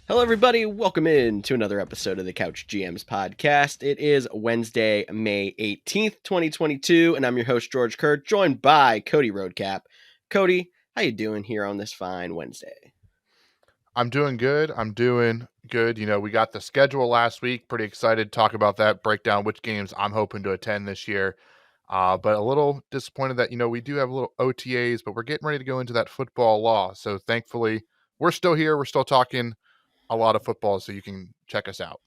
Hello, everybody. Welcome in to another episode of the Couch GMs podcast. It is Wednesday, May 18th, 2022, and I'm your host, George Kerth, joined by Cody Roadcap. Cody, how you doing here on this fine Wednesday? I'm doing good. We got the schedule last week. Pretty excited to talk about that, break down which games I'm hoping to attend this year. But a little disappointed that, we do have a little OTAs, but we're getting ready to go into that football law. So thankfully, we're still here. We're still talking a lot of football, so you can check us out.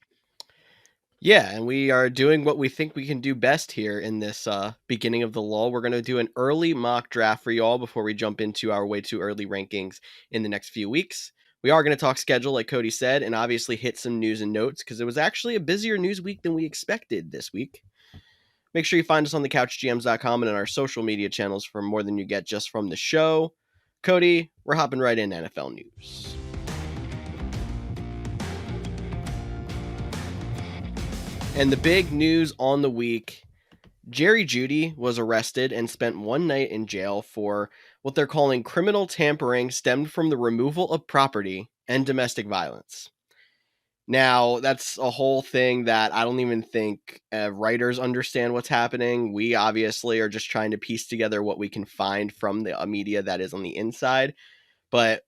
Yeah, and we are doing what we think we can do best here in this beginning of the lull. We're going to do an early mock draft for y'all before we jump into our way too early rankings in the next few weeks. We are going to talk schedule, like Cody said, and obviously hit some news and notes because it was actually a busier news week than we expected this week. Make sure you find us on thecouchgms.com and on our social media channels for more than you get just from the show. Cody, we're hopping right in NFL news. And the big news on the week, Jeudy was arrested and spent one night in jail for what they're calling criminal tampering stemmed from the removal of property and domestic violence. Now, that's a whole thing that I don't even think writers understand what's happening. We obviously are just trying to piece together what we can find from the media that is on the inside. But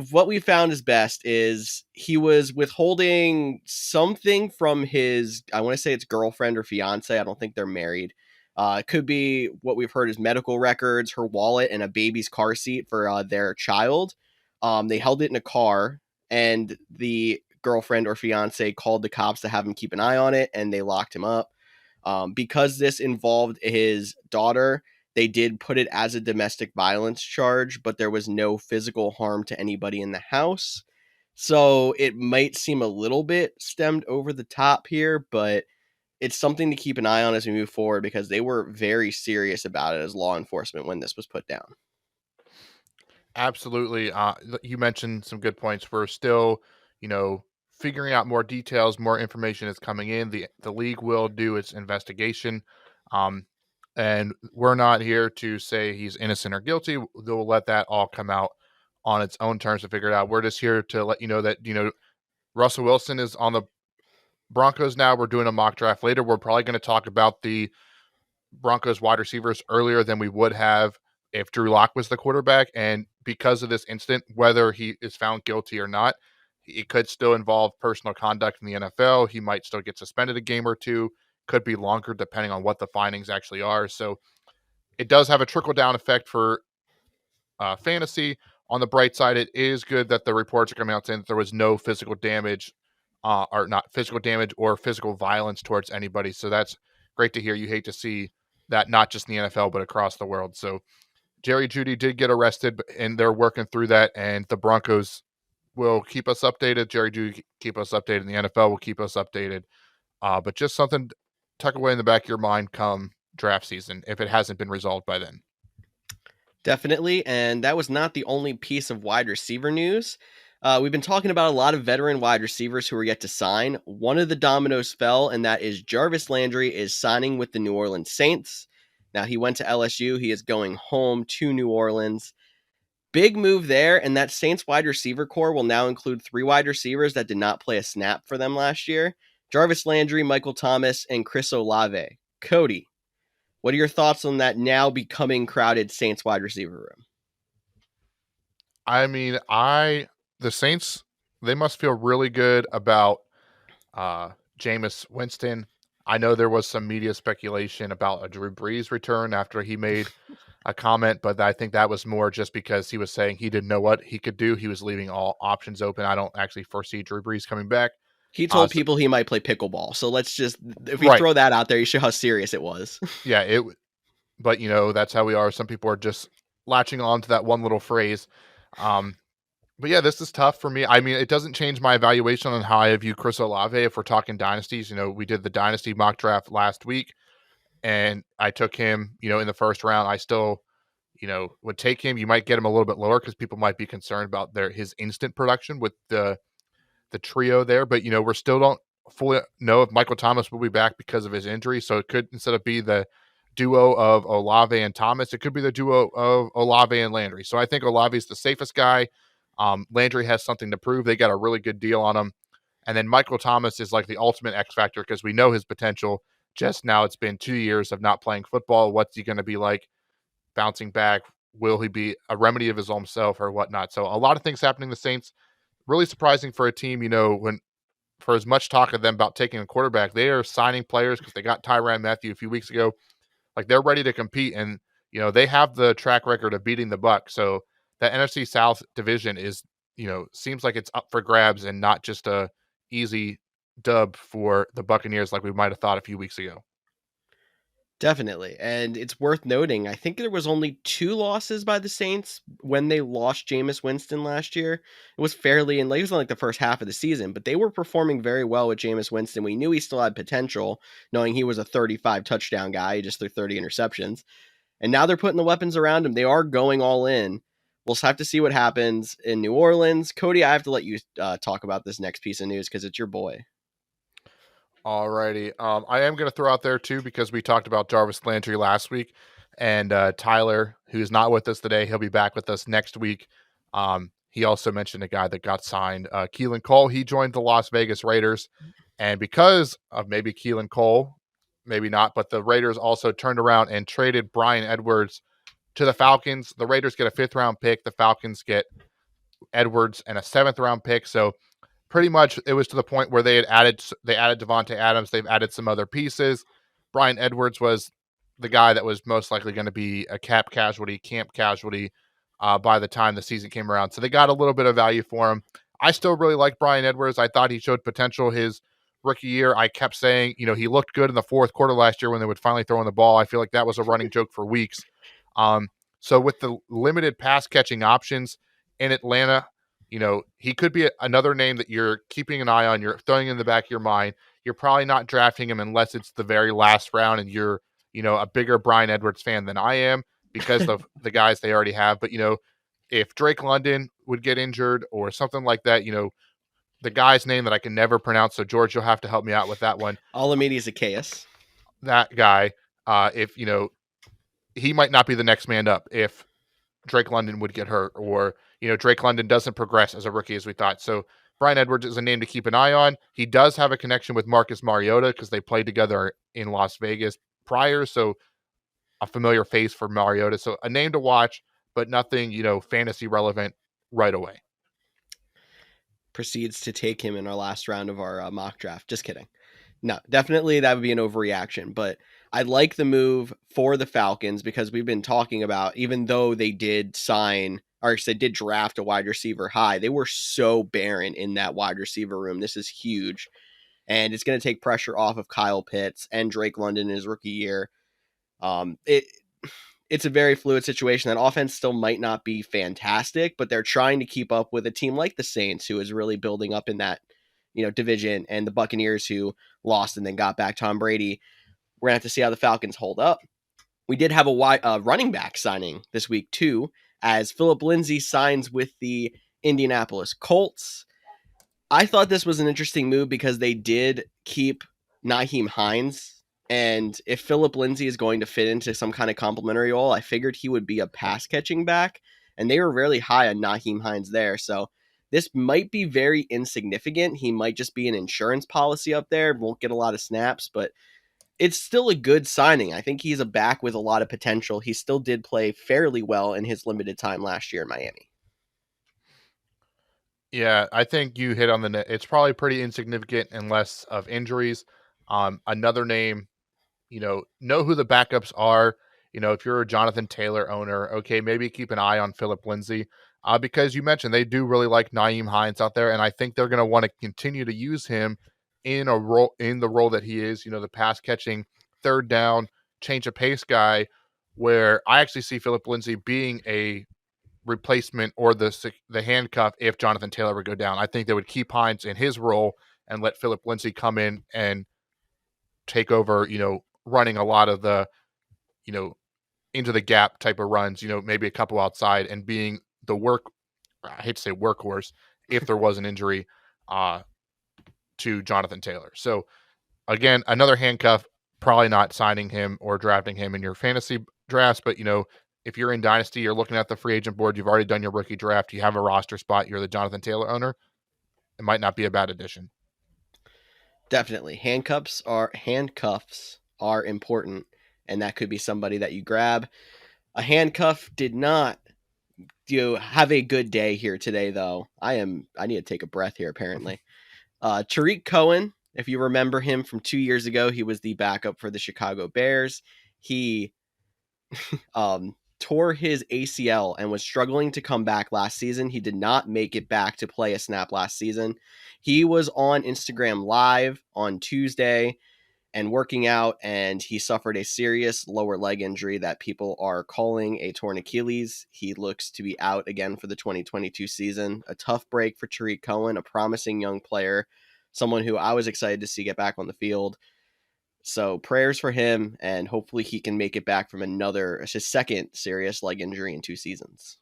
what we found is best is he was withholding something from his, I want to say it's girlfriend or fiance. I don't think they're married. It could be what we've heard is medical records, her wallet, and a baby's car seat for their child. They held it in a car, and the girlfriend or fiance called the cops to have him keep an eye on it, and they locked him up. Because this involved his daughter, they did put it as a domestic violence charge, but there was no physical harm to anybody in the house. So it might seem a little bit stemmed over the top here, but it's something to keep an eye on as we move forward because they were very serious about it as law enforcement when this was put down. Absolutely. You mentioned some good points. We're still, figuring out more details, more information is coming in. The league will do its investigation. And we're not here to say he's innocent or guilty. They'll let that all come out on its own terms to figure it out. We're just here to let you know that, Russell Wilson is on the Broncos now. We're doing a mock draft later. We're probably going to talk about the Broncos wide receivers earlier than we would have if Drew Lock was the quarterback. And because of this incident, whether he is found guilty or not, it could still involve personal conduct in the NFL. He might still get suspended a game or two, could be longer depending on what the findings actually are. So it does have a trickle-down effect for fantasy. On the bright side, it is good that the reports are coming out saying that there was no physical damage or not physical damage or physical violence towards anybody. So that's great to hear. You hate to see that not just in the NFL, but across the world. So Jeudy did get arrested, and they're working through that, and the Broncos will keep us updated. Jeudy keep us updated, and the NFL will keep us updated. But just something to tuck away in the back of your mind come draft season if it hasn't been resolved by then. Definitely, and that was not the only piece of wide receiver news. We've been talking about a lot of veteran wide receivers who are yet to sign. One of the dominoes fell, and that is Jarvis Landry is signing with the New Orleans Saints. Now, he went to LSU. He is going home to New Orleans. Big move there, and that Saints wide receiver core will now include 3 wide receivers that did not play a snap for them last year. Jarvis Landry, Michael Thomas, and Chris Olave. Cody, what are your thoughts on that now becoming crowded Saints wide receiver room? I mean, the Saints, they must feel really good about Jameis Winston. I know there was some media speculation about a Drew Brees return after he made a comment, but I think that was more just because he was saying he didn't know what he could do. He was leaving all options open. I don't actually foresee Drew Brees coming back. He told So, people he might play pickleball. So let's just, if we right. throw that out there, you show how serious it was. Yeah, but that's how we are. Some people are just latching on to that one little phrase. But yeah, this is tough for me. I mean, it doesn't change my evaluation on how I view Chris Olave if we're talking dynasties. We did the dynasty mock draft last week, and I took him, in the first round. I still, would take him. You might get him a little bit lower because people might be concerned about his instant production with the trio there. But, we still don't fully know if Michael Thomas will be back because of his injury. So it could, instead of be the duo of Olave and Thomas, it could be the duo of Olave and Landry. So I think Olave is the safest guy. Landry has something to prove. They got a really good deal on him. And then Michael Thomas is like the ultimate X factor because we know his potential. Just now, it's been 2 years of not playing football. What's he going to be like bouncing back? Will he be a remedy of his own self or whatnot? So a lot of things happening to the Saints. Really surprising for a team, when for as much talk of them about taking a quarterback, they are signing players because they got Tyrann Mathieu a few weeks ago. Like they're ready to compete, and they have the track record of beating the Buck. So that NFC South division is, seems like it's up for grabs and not just a easy dub for the Buccaneers like we might have thought a few weeks ago. Definitely. And it's worth noting, I think there was only 2 losses by the Saints when they lost Jameis Winston last year. It was fairly in, like, it was in, like, the first half of the season, but they were performing very well with Jameis Winston. We knew he still had potential, knowing he was a 35 touchdown guy. He just threw 30 interceptions. And now they're putting the weapons around him. They are going all in. We'll have to see what happens in New Orleans. Cody, I have to let you talk about this next piece of news because it's your boy. Alrighty. I am going to throw out there too because we talked about Jarvis Landry last week, and Tyler, who's not with us today, he'll be back with us next week. He also mentioned a guy that got signed, Keelan Cole. He joined the Las Vegas Raiders, and because of maybe Keelan Cole, maybe not, but the Raiders also turned around and traded Bryan Edwards to the Falcons. The Raiders get a 5th-round pick. The Falcons get Edwards and a 7th-round pick. So pretty much it was to the point where they added Devontae Adams. They've added some other pieces. Bryan Edwards was the guy that was most likely going to be a camp casualty by the time the season came around. So they got a little bit of value for him. I still really like Bryan Edwards. I thought he showed potential his rookie year. I kept saying, he looked good in the 4th quarter last year when they would finally throw in the ball. I feel like that was a running joke for weeks. So with the limited pass catching options in Atlanta, he could be another name that you're keeping an eye on. You're throwing in the back of your mind. You're probably not drafting him unless it's the very last round and you're, a bigger Bryan Edwards fan than I am because of the guys they already have. But, if Drake London would get injured or something like that, the guy's name that I can never pronounce. So George, you'll have to help me out with that one. Alameda Zacchaeus. That guy, if, he might not be the next man up if Drake London would get hurt or, Drake London doesn't progress as a rookie as we thought. So Bryan Edwards is a name to keep an eye on. He does have a connection with Marcus Mariota because they played together in Las Vegas prior. So a familiar face for Mariota. So a name to watch, but nothing, fantasy relevant right away. Proceeds to take him in our last round of our mock draft. Just kidding. No, definitely that would be an overreaction, but I like the move for the Falcons because we've been talking about, even though they did sign, or they did draft a wide receiver high, they were so barren in that wide receiver room. This is huge, and it's going to take pressure off of Kyle Pitts and Drake London in his rookie year. It's a very fluid situation. That offense still might not be fantastic, but they're trying to keep up with a team like the Saints, who is really building up in that division, and the Buccaneers, who lost and then got back Tom Brady. We're going to have to see how the Falcons hold up. We did have a running back signing this week, too, as Phillip Lindsay signs with the Indianapolis Colts. I thought this was an interesting move because they did keep Nyheim Hines. And if Phillip Lindsay is going to fit into some kind of complementary role, I figured he would be a pass catching back. And they were really high on Nyheim Hines there. So this might be very insignificant. He might just be an insurance policy up there. Won't get a lot of snaps, but it's still a good signing. I think he's a back with a lot of potential. He still did play fairly well in his limited time last year in Miami. Yeah, I think you hit on the net. It's probably pretty insignificant unless of injuries. Another name, know who the backups are. If you're a Jonathan Taylor owner, okay, maybe keep an eye on Phillip Lindsay because you mentioned they do really like Nyheim Hines out there, and I think they're going to want to continue to use him in the role that he is. The pass catching, third down, change of pace guy. Where I actually see Phillip Lindsay being a replacement or the handcuff if Jonathan Taylor would go down. I think they would keep Hines in his role and let Phillip Lindsay come in and take over, running a lot of the, into the gap type of runs, maybe a couple outside and being the I hate to say workhorse if there was an injury to Jonathan Taylor. So again, another handcuff, probably not signing him or drafting him in your fantasy drafts, but if you're in Dynasty, you're looking at the free agent board, you've already done your rookie draft, you have a roster spot, you're the Jonathan Taylor owner, it might not be a bad addition. Definitely. Handcuffs are important, and that could be somebody that you grab. A handcuff did not have a good day here today though. I need to take a breath here apparently. Tariq Cohen, if you remember him from 2 years ago, he was the backup for the Chicago Bears. He tore his ACL and was struggling to come back last season. He did not make it back to play a snap last season. He was on Instagram Live on Tuesday and working out, and he suffered a serious lower leg injury that people are calling a torn Achilles. He looks to be out again for the 2022 season. A tough break for Tariq Cohen, a promising young player, someone who I was excited to see get back on the field. So prayers for him, and hopefully he can make it back from his second serious leg injury in 2 seasons.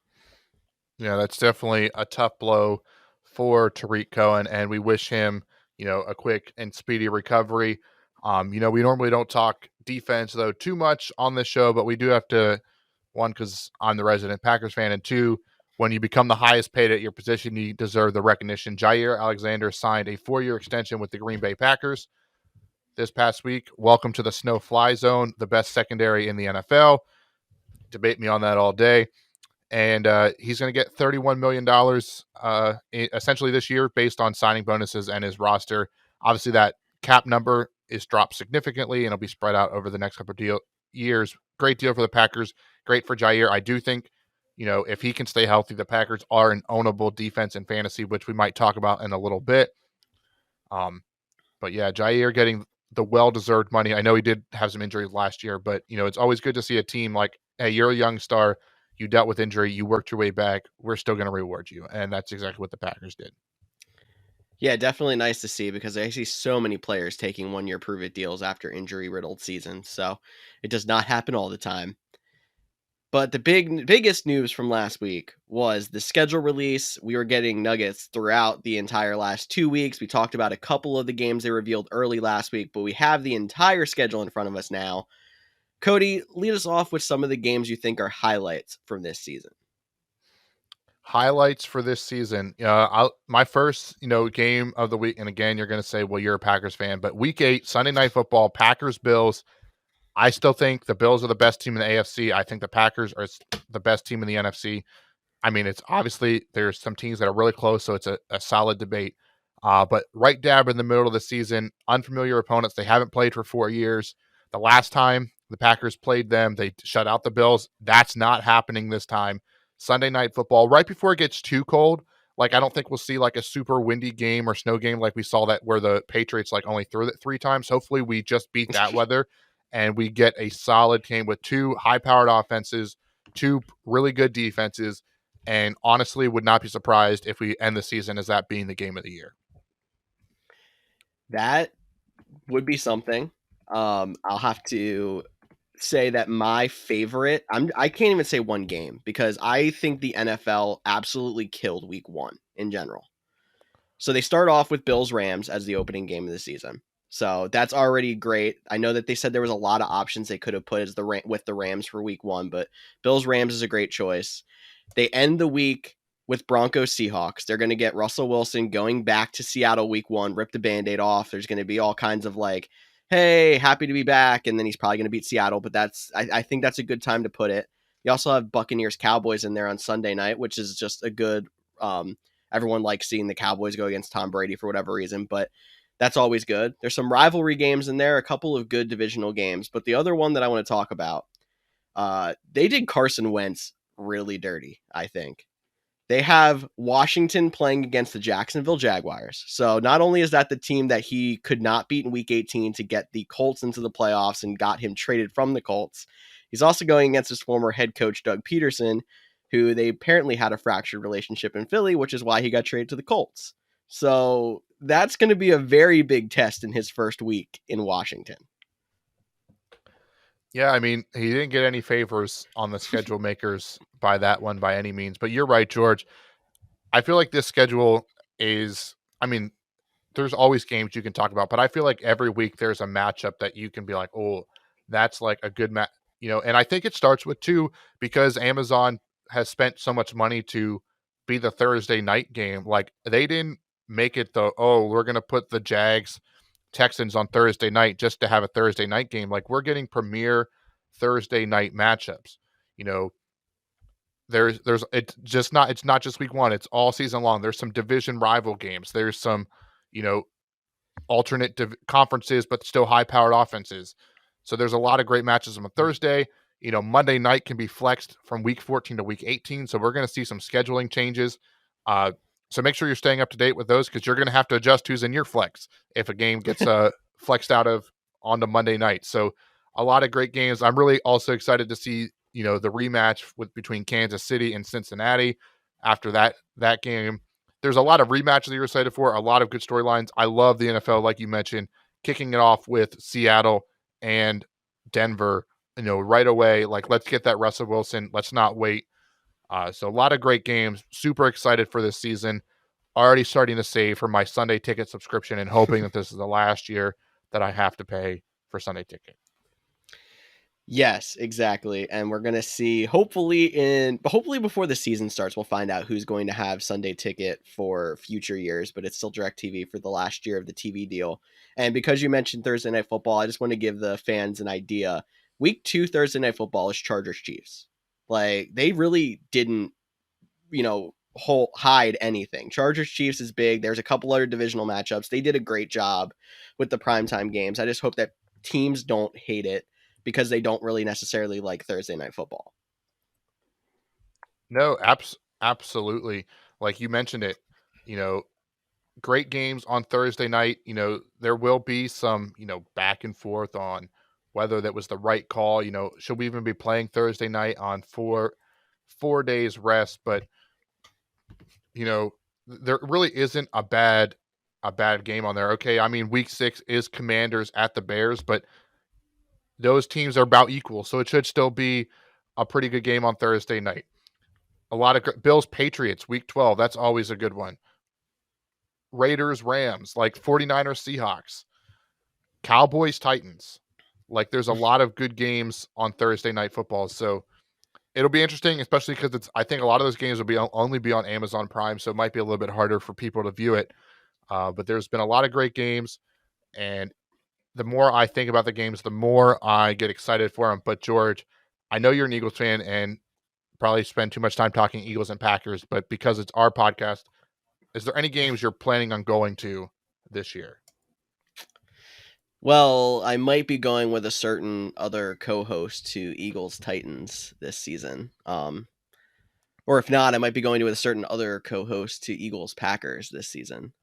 Yeah, that's definitely a tough blow for Tariq Cohen, and we wish him, a quick and speedy recovery. We normally don't talk defense though too much on this show, but we do have to, one, because I'm the resident Packers fan, and two, when you become the highest paid at your position, you deserve the recognition. Jaire Alexander signed a 4-year extension with the Green Bay Packers this past week. Welcome to the Snow Fly Zone, the best secondary in the NFL. Debate me on that all day. And he's going to get $31 million essentially this year based on signing bonuses and his roster. Obviously, that cap number is dropped significantly, and it'll be spread out over the next couple of years. Great deal for the Packers. Great for Jaire. I do think, if he can stay healthy, the Packers are an ownable defense in fantasy, which we might talk about in a little bit. But yeah, Jaire getting the well-deserved money. I know he did have some injuries last year, but it's always good to see a team like, hey, you're a young star. You dealt with injury. You worked your way back. We're still going to reward you. And that's exactly what the Packers did. Yeah, definitely nice to see because I see so many players taking 1-year prove-it deals after injury-riddled seasons. So it does not happen all the time. But the biggest news from last week was the schedule release. We were getting nuggets throughout the entire last 2 weeks. We talked about a couple of the games they revealed early last week, but we have the entire schedule in front of us now. Cody, lead us off with some of the games you think are highlights from this season. Highlights for this season. My first, game of the week, and again, you're going to say, well, you're a Packers fan, but Week 8, Sunday Night Football, Packers-Bills. I still think the Bills are the best team in the AFC. I think the Packers are the best team in the NFC. I mean, it's obviously there's some teams that are really close, so it's a solid debate. But right dab in the middle of the season, unfamiliar opponents. They haven't played for 4 years. The last time the Packers played them, they shut out the Bills. That's not happening this time. Sunday Night Football, right before it gets too cold. Like, I don't think we'll see like a super windy game or snow game like we saw that where the Patriots like only threw it 3 times. Hopefully we just beat that weather and we get a solid game with 2 high-powered offenses, 2 really good defenses, and honestly would not be surprised if we end the season as that being the game of the year. That would be something. I'll have to say that my favorite, I can't even say one game because I think the NFL absolutely killed week 1 in general. So they start off with Bills Rams as the opening game of the season. So that's already great. I know that they said there was a lot of options they could have put as with the Rams for week 1, but Bills Rams is a great choice. They end the week with Broncos Seahawks. They're going to get Russell Wilson going back to Seattle week 1, rip the Band-Aid off. There's going to be all kinds of like, hey, happy to be back, and then he's probably going to beat Seattle, but I think that's a good time to put it. You also have Buccaneers Cowboys in there on Sunday night, which is just a good everyone likes seeing the Cowboys go against Tom Brady for whatever reason, but that's always good. There's some rivalry games in there, a couple of good divisional games, but the other one that I want to talk about, they did Carson Wentz really dirty, I think. They have Washington playing against the Jacksonville Jaguars. So not only is that the team that he could not beat in week 18 to get the Colts into the playoffs and got him traded from the Colts, he's also going against his former head coach, Doug Peterson, who they apparently had a fractured relationship in Philly, which is why he got traded to the Colts. So that's going to be a very big test in his first week in Washington. Yeah, I mean, he didn't get any favors on the schedule makers by that one by any means. But you're right, George. I feel like this schedule is, I mean, there's always games you can talk about, but I feel like every week there's a matchup that you can be like, oh, that's like a good match. And I think it starts with two, because Amazon has spent so much money to be the Thursday night game. Like, they didn't make it we're going to put the Jags Texans on Thursday night just to have a Thursday night game. Like, we're getting premier Thursday night matchups. You know, it's not just week one, it's all season long. There's some division rival games. There's some, you know, alternate conferences, but still high-powered offenses. So there's a lot of great matches on Thursday. Monday night can be flexed from week 14 to week 18. So we're going to see some scheduling changes. So make sure you're staying up to date with those, because you're going to have to adjust who's in your flex if a game gets flexed out of on the Monday night. So a lot of great games. I'm really also excited to see, the rematch between Kansas City and Cincinnati after that game. There's a lot of rematches that you're excited for, a lot of good storylines. I love the NFL, like you mentioned, kicking it off with Seattle and Denver, right away. Like, let's get that Russell Wilson. Let's not wait. So a lot of great games. Super excited for this season. Already starting to save for my Sunday ticket subscription and hoping that this is the last year that I have to pay for Sunday ticket. Yes, exactly. And we're going to see, hopefully before the season starts, we'll find out who's going to have Sunday ticket for future years, but it's still DirecTV for the last year of the TV deal. And because you mentioned Thursday Night Football, I just want to give the fans an idea. Week 2 Thursday Night Football is Chargers Chiefs. Like, they really didn't, hide anything. Chargers Chiefs is big. There's a couple other divisional matchups. They did a great job with the primetime games. I just hope that teams don't hate it, because they don't really necessarily like Thursday Night Football. No, absolutely. Like you mentioned it, great games on Thursday night. There will be some, back and forth on whether that was the right call. Should we even be playing Thursday night on 4 days rest? But, there really isn't a bad game on there. Okay, I mean, week 6 is Commanders at the Bears, but those teams are about equal, so it should still be a pretty good game on Thursday night. A lot of Bills Patriots week 12. That's always a good one. Raiders Rams, like 49ers Seahawks, Cowboys Titans. Like, there's a lot of good games on Thursday night football. So it'll be interesting, especially because I think a lot of those games will only be on Amazon Prime, so it might be a little bit harder for people to view it. But there's been a lot of great games, and the more I think about the games, the more I get excited for them. But George, I know you're an Eagles fan and probably spend too much time talking Eagles and Packers, but because it's our podcast, is there any games you're planning on going to this year? Well, I might be going with a certain other co-host to Eagles Titans this season. Or if not, I might be going with a certain other co-host to Eagles Packers this season.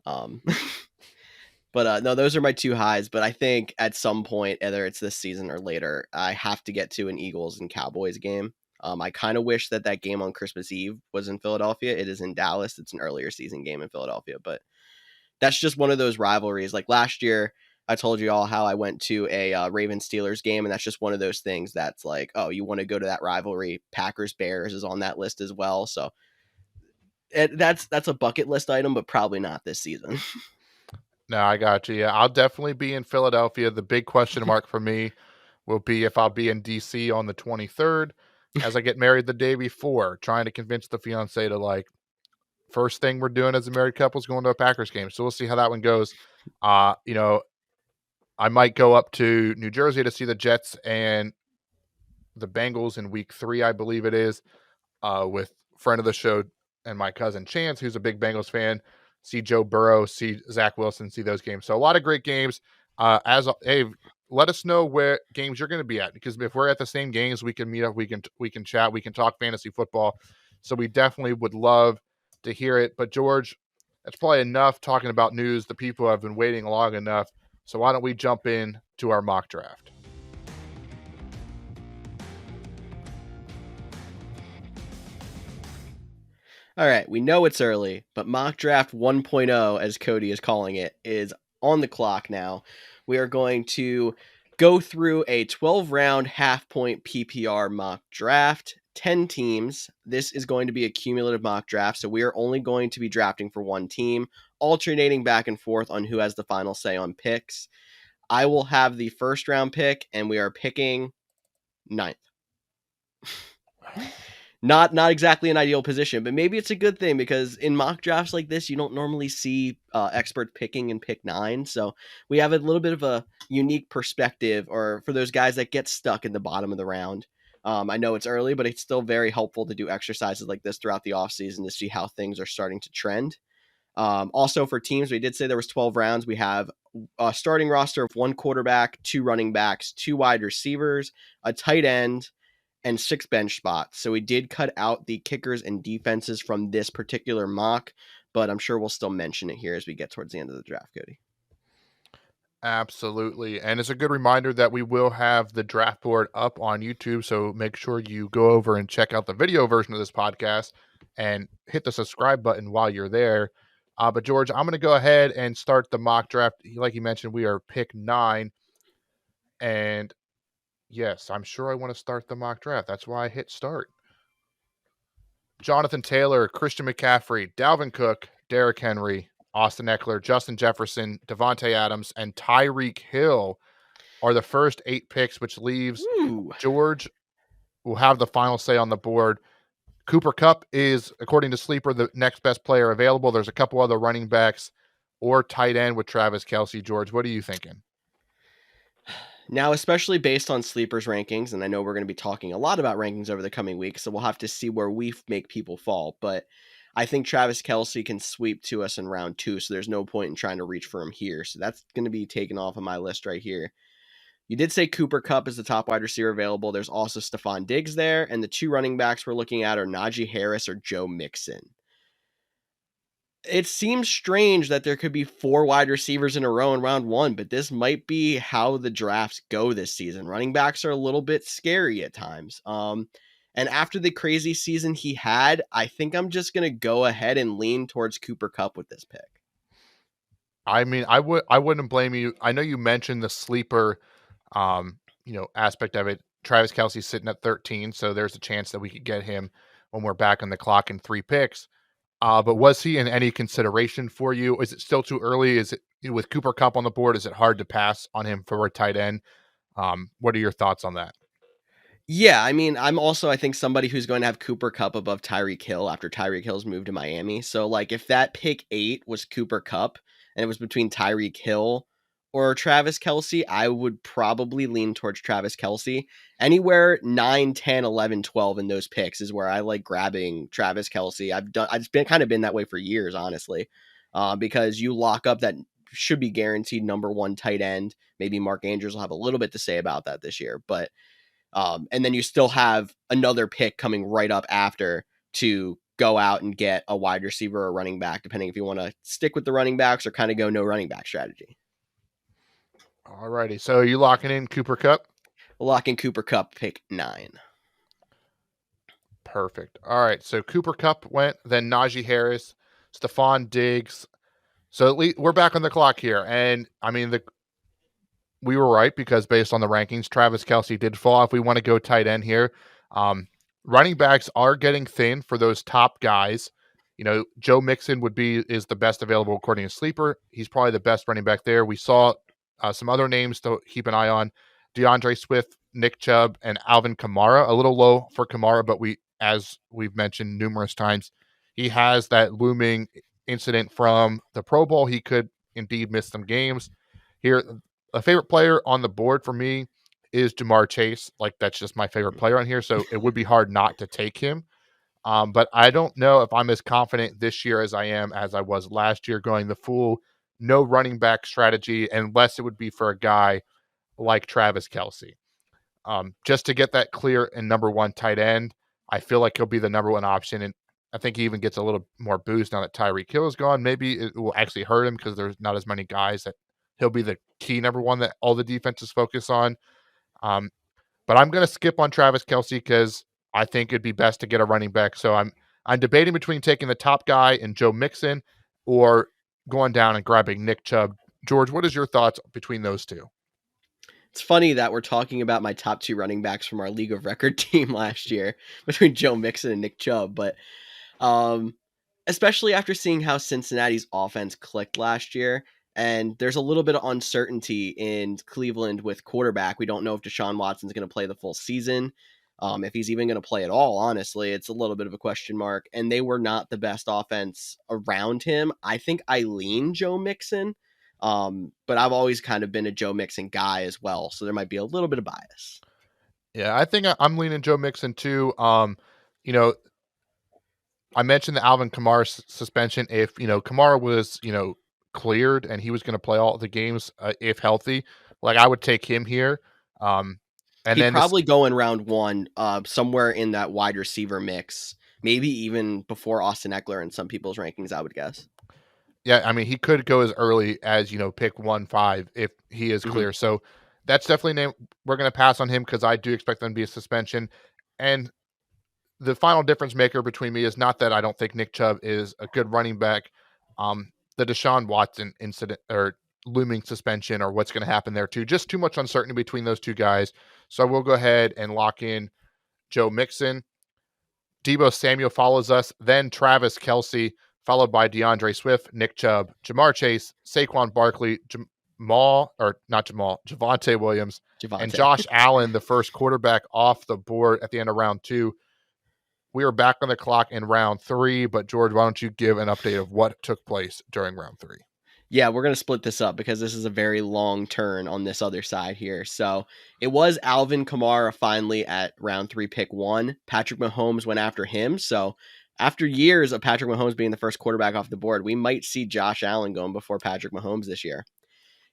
But no, those are my two highs. But I think at some point, whether it's this season or later, I have to get to an Eagles and Cowboys game. I kind of wish that game on Christmas Eve was in Philadelphia. It is in Dallas. It's an earlier season game in Philadelphia, but that's just one of those rivalries. Like last year, I told you all how I went to a Ravens Steelers game, and that's just one of those things that's like, oh, you want to go to that rivalry. Packers Bears is on that list as well, so that's a bucket list item, but probably not this season. No, I got you. Yeah, I'll definitely be in Philadelphia. The big question mark for me will be if I'll be in DC on the 23rd, as I get married the day before, trying to convince the fiance to, like, first thing we're doing as a married couple is going to a Packers game. So we'll see how that one goes. I might go up to New Jersey to see the Jets and the Bengals in week 3, I believe it is, with friend of the show and my cousin Chance, who's a big Bengals fan. See Joe Burrow, see Zach Wilson, see those games. So a lot of great games. Hey, let us know where games you're going to be at, because if we're at the same games, we can meet up, we can chat, we can talk fantasy football. So we definitely would love to hear it. But George, that's probably enough talking about news. The people have been waiting long enough. So why don't we jump in to our mock draft? All right, we know it's early, but mock draft 1.0, as Cody is calling it, is on the clock now. We are going to go through a 12-round half-point PPR mock draft, 10 teams. This is going to be a cumulative mock draft, so we are only going to be drafting for one team, alternating back and forth on who has the final say on picks. I will have the first round pick, and we are picking Ninth. Not exactly an ideal position, but maybe it's a good thing because in mock drafts like this, you don't normally see experts picking in pick 9. So we have a little bit of a unique perspective, or for those guys that get stuck in the bottom of the round. I know it's early, but it's still very helpful to do exercises like this throughout the offseason to see how things are starting to trend. Also for teams, we did say there was 12 rounds. We have a starting roster of 1 quarterback, 2 running backs, 2 wide receivers, a tight end, and 6 bench spots. So we did cut out the kickers and defenses from this particular mock, but I'm sure we'll still mention it here as we get towards the end of the draft, Cody. Absolutely. And it's a good reminder that we will have the draft board up on YouTube. So make sure you go over and check out the video version of this podcast and hit the subscribe button while you're there. But George, I'm going to go ahead and start the mock draft. Like you mentioned, we are pick 9. And yes, I'm sure I want to start the mock draft. That's why I hit start. Jonathan Taylor, Christian McCaffrey, Dalvin Cook, Derrick Henry, Austin Eckler, Justin Jefferson, Devontae Adams, and Tyreek Hill are the first 8 picks, which leaves George will have the final say on the board. Cooper Kupp is, according to Sleeper, the next best player available. There's a couple other running backs or tight end with Travis Kelce. George, what are you thinking? Now, especially based on Sleeper's rankings, and I know we're going to be talking a lot about rankings over the coming weeks, so we'll have to see where we make people fall. But I think Travis Kelce can sweep to us in round 2, so there's no point in trying to reach for him here. So that's going to be taken off of my list right here. You did say Cooper Kupp is the top wide receiver available. There's also Stephon Diggs there, and the 2 running backs we're looking at are Najee Harris or Joe Mixon. It seems strange that there could be 4 wide receivers in a row in round 1, but this might be how the drafts go this season. Running backs are a little bit scary at times. And after the crazy season he had, I think I'm just going to go ahead and lean towards Cooper Kupp with this pick. I mean, I wouldn't blame you. I know you mentioned the sleeper, aspect of it. Travis Kelce's sitting at 13, so there's a chance that we could get him when we're back on the clock in 3 picks. But was he in any consideration for you? Is it still too early? Is it with Cooper Kupp on the board? Is it hard to pass on him for a tight end? What are your thoughts on that? Yeah, I mean, I'm also, I think, somebody who's going to have Cooper Kupp above Tyreek Hill after Tyreek Hill's moved to Miami. So, like, if that pick 8 was Cooper Kupp and it was between Tyreek Hill or Travis Kelce, I would probably lean towards Travis Kelce. Anywhere 9, 10, 11, 12 in those picks is where I like grabbing Travis Kelce. I've been that way for years, honestly, because you lock up that should be guaranteed number 1 tight end. Maybe Mark Andrews will have a little bit to say about that this year, but and then you still have another pick coming right up after to go out and get a wide receiver or running back, depending if you want to stick with the running backs or kind of go no running back strategy. All righty. So are you locking in Cooper Kupp? Locking Cooper Kupp, pick 9. Perfect. All right. So Cooper Kupp went, then Najee Harris, Stephon Diggs. So at least we're back on the clock here. And I mean, we were right because based on the rankings, Travis Kelce did fall off. We want to go tight end here. Running backs are getting thin for those top guys. Joe Mixon is the best available according to Sleeper. He's probably the best running back there. We saw some other names to keep an eye on: DeAndre Swift, Nick Chubb, and Alvin Kamara. A little low for Kamara, but as we've mentioned numerous times, he has that looming incident from the Pro Bowl. He could indeed miss some games. Here, a favorite player on the board for me is Jamar Chase. Like, that's just my favorite player on here, so it would be hard not to take him. But I don't know if I'm as confident this year as I was last year, going the full no running back strategy, unless it would be for a guy like Travis Kelce. Just to get that clear and number 1 tight end, I feel like he'll be the number 1 option. And I think he even gets a little more boost now that Tyreek Hill is gone. Maybe it will actually hurt him because there's not as many guys that he'll be the key number 1 that all the defenses focus on. But I'm going to skip on Travis Kelce because I think it'd be best to get a running back. So I'm debating between taking the top guy and Joe Mixon or going down and grabbing Nick Chubb. George, what is your thoughts between those two? It's funny that we're talking about my top 2 running backs from our League of Record team last year between Joe Mixon and Nick Chubb, but especially after seeing how Cincinnati's offense clicked last year, And there's a little bit of uncertainty in Cleveland with quarterback. We don't know if Deshaun Watson's going to play the full season. If he's even going to play at all, honestly, it's a little bit of a question mark. And they were not the best offense around him. I think I lean Joe Mixon, but I've always kind of been a Joe Mixon guy as well. So there might be a little bit of bias. Yeah, I think I'm leaning Joe Mixon too. You know, I mentioned the Alvin Kamara suspension. If Kamara was cleared and he was going to play all the games if healthy, like I would take him here. Um, and He'd then this, probably go in round one, somewhere in that wide receiver mix, maybe even before Austin Eckler in some people's rankings, I would guess. yeah, I mean he could go as early as pick 1-5 if he is Hmm. clear. So that's definitely a name we're going to pass on him because I do expect them to be a suspension. And the final difference maker between me is not that I don't think Nick Chubb is a good running back. The Deshaun Watson incident or looming suspension or what's going to happen there too. Just too much uncertainty between those two guys. So we'll go ahead and lock in Joe Mixon. Debo Samuel follows us, then Travis Kelce, followed by DeAndre Swift, Nick Chubb, Jamar Chase, Saquon Barkley, Javante Williams, and Javante. Josh Allen, the first quarterback off the board at the end of round 2. We are back on the clock in round 3, but George, why don't you give an update of what took place during round 3? Yeah, we're going to split this up because this is a very long turn on this other side here. So it was Alvin Kamara finally at round 3, pick 1. Patrick Mahomes went after him. So after years of Patrick Mahomes being the first quarterback off the board, we might see Josh Allen going before Patrick Mahomes this year.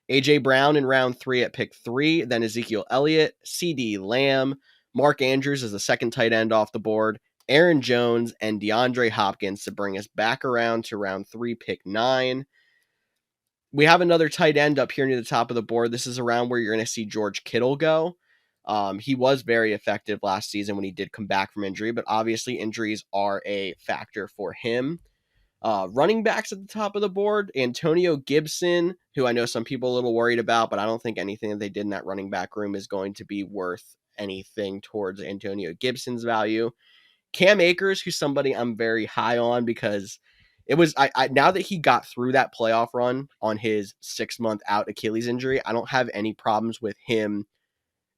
A.J. Brown in round 3 at pick 3, then Ezekiel Elliott, C.D. Lamb, Mark Andrews as the second tight end off the board, Aaron Jones, and DeAndre Hopkins to bring us back around to round 3, pick 9. We have another tight end up here near the top of the board. This is around where you're going to see George Kittle go. He was very effective last season when he did come back from injury, but obviously injuries are a factor for him. Running backs at the top of the board, Antonio Gibson, who I know some people are a little worried about, but I don't think anything that they did in that running back room is going to be worth anything towards Antonio Gibson's value. Cam Akers, who's somebody I'm very high on because it was I now that he got through that playoff run on his 6-month out Achilles injury, I don't have any problems with him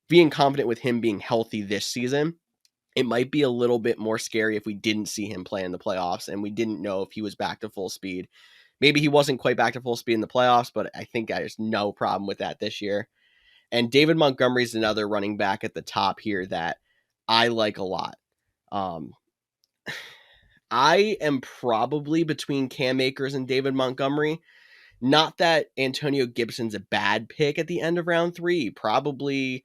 being confident with him being healthy this season. It might be a little bit more scary if we didn't see him play in the playoffs and we didn't know if he was back to full speed. Maybe he wasn't quite back to full speed in the playoffs, but I think there's no problem with that this year. And David Montgomery is another running back at the top here that I like a lot. Um, I am probably between Cam Akers and David Montgomery. Not that Antonio Gibson's a bad pick at the end of round 3. He probably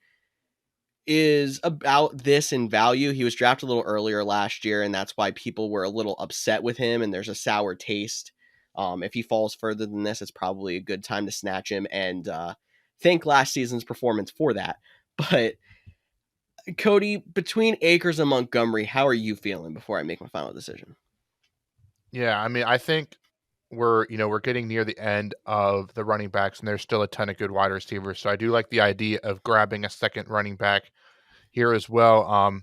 is about this in value. He was drafted a little earlier last year, and that's why people were a little upset with him, and there's a sour taste. If he falls further than this, it's probably a good time to snatch him and thank last season's performance for that. But Cody, between Akers and Montgomery, how are you feeling before I make my final decision? Yeah, I mean, I think we're getting near the end of the running backs, and there's still a ton of good wide receivers. So I do like the idea of grabbing a second running back here as well.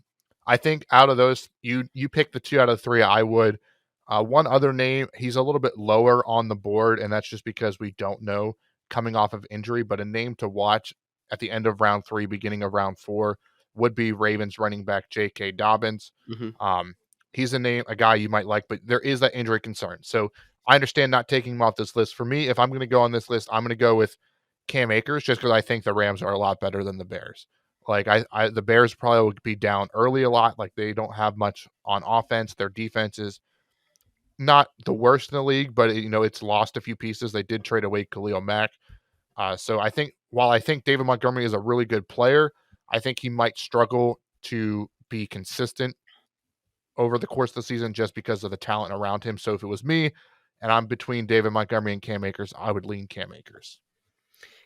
I think out of those, you pick the 2 out of 3. I would. One other name, he's a little bit lower on the board, and that's just because we don't know coming off of injury. But a name to watch at the end of round 3, beginning of round 4, would be Ravens running back J.K. Dobbins. Mm-hmm. Um, he's a guy you might like, but there is that injury concern. So I understand not taking him off this list. For me, if I'm going to go on this list, I'm going to go with Cam Akers just because I think the Rams are a lot better than the Bears. Like the Bears probably would be down early a lot. Like they don't have much on offense. Their defense is not the worst in the league, but it's lost a few pieces. They did trade away Khalil Mack. So I think while I think David Montgomery is a really good player, I think he might struggle to be consistent over the course of the season just because of the talent around him. So if it was me and I'm between David Montgomery and Cam Akers, I would lean Cam Akers.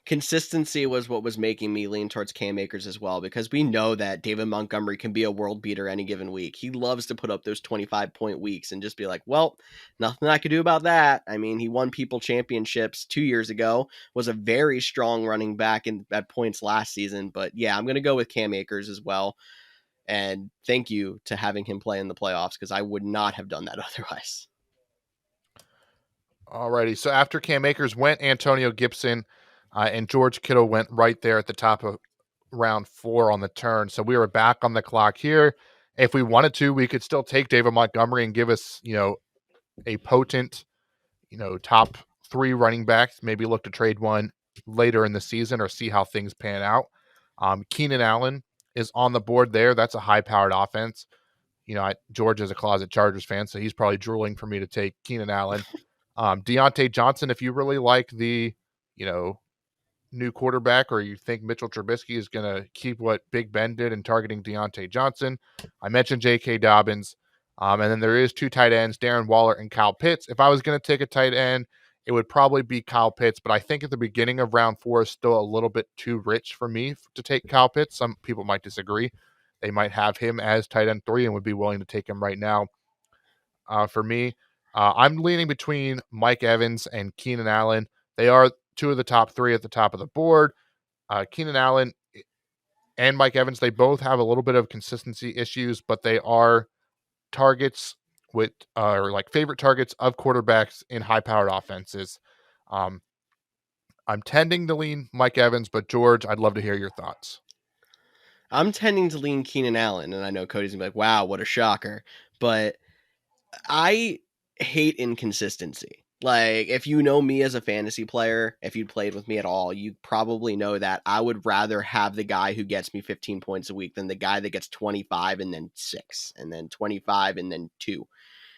Consistency was what was making me lean towards Cam Akers as well, because we know that David Montgomery can be a world beater any given week. He loves to put up those 25-point weeks and just be like, well, nothing I could do about that. I mean, he won people championships 2 years ago, was a very strong running back at points last season. But yeah, I'm going to go with Cam Akers as well. And thank you to having him play in the playoffs because I would not have done that otherwise. Alrighty. So after Cam Akers went, Antonio Gibson and George Kittle went right there at the top of round 4 on the turn. So we were back on the clock here. If we wanted to, we could still take David Montgomery and give us, a potent, top 3 running backs. Maybe look to trade one later in the season or see how things pan out. Keenan Allen is on the board there. That's a high-powered offense. George is a closet Chargers fan, so he's probably drooling for me to take Keenan Allen. Deontay Johnson, if you really like the, you know, new quarterback, or you think Mitchell Trubisky is going to keep what Big Ben did in targeting Deontay Johnson. I mentioned J.K. Dobbins. And then there is 2 tight ends, Darren Waller and Kyle Pitts. If I was going to take a tight end, it would probably be Kyle Pitts, but I think at the beginning of round 4 is still a little bit too rich for me to take Kyle Pitts. Some people might disagree. They might have him as tight end 3 and would be willing to take him right now. For me, I'm leaning between Mike Evans and Keenan Allen. They are 2 of the top 3 at the top of the board. Keenan Allen and Mike Evans, they both have a little bit of consistency issues, but they are targets with or like favorite targets of quarterbacks in high-powered offenses. I'm tending to lean Mike Evans, but George, I'd love to hear your thoughts. I'm tending to lean Keenan Allen, and I know Cody's gonna be like, wow, what a shocker. But I hate inconsistency. Like, if you know me as a fantasy player, if you played with me at all, you probably know that I would rather have the guy who gets me 15 points a week than the guy that gets 25 and then 6 and then 25 and then 2.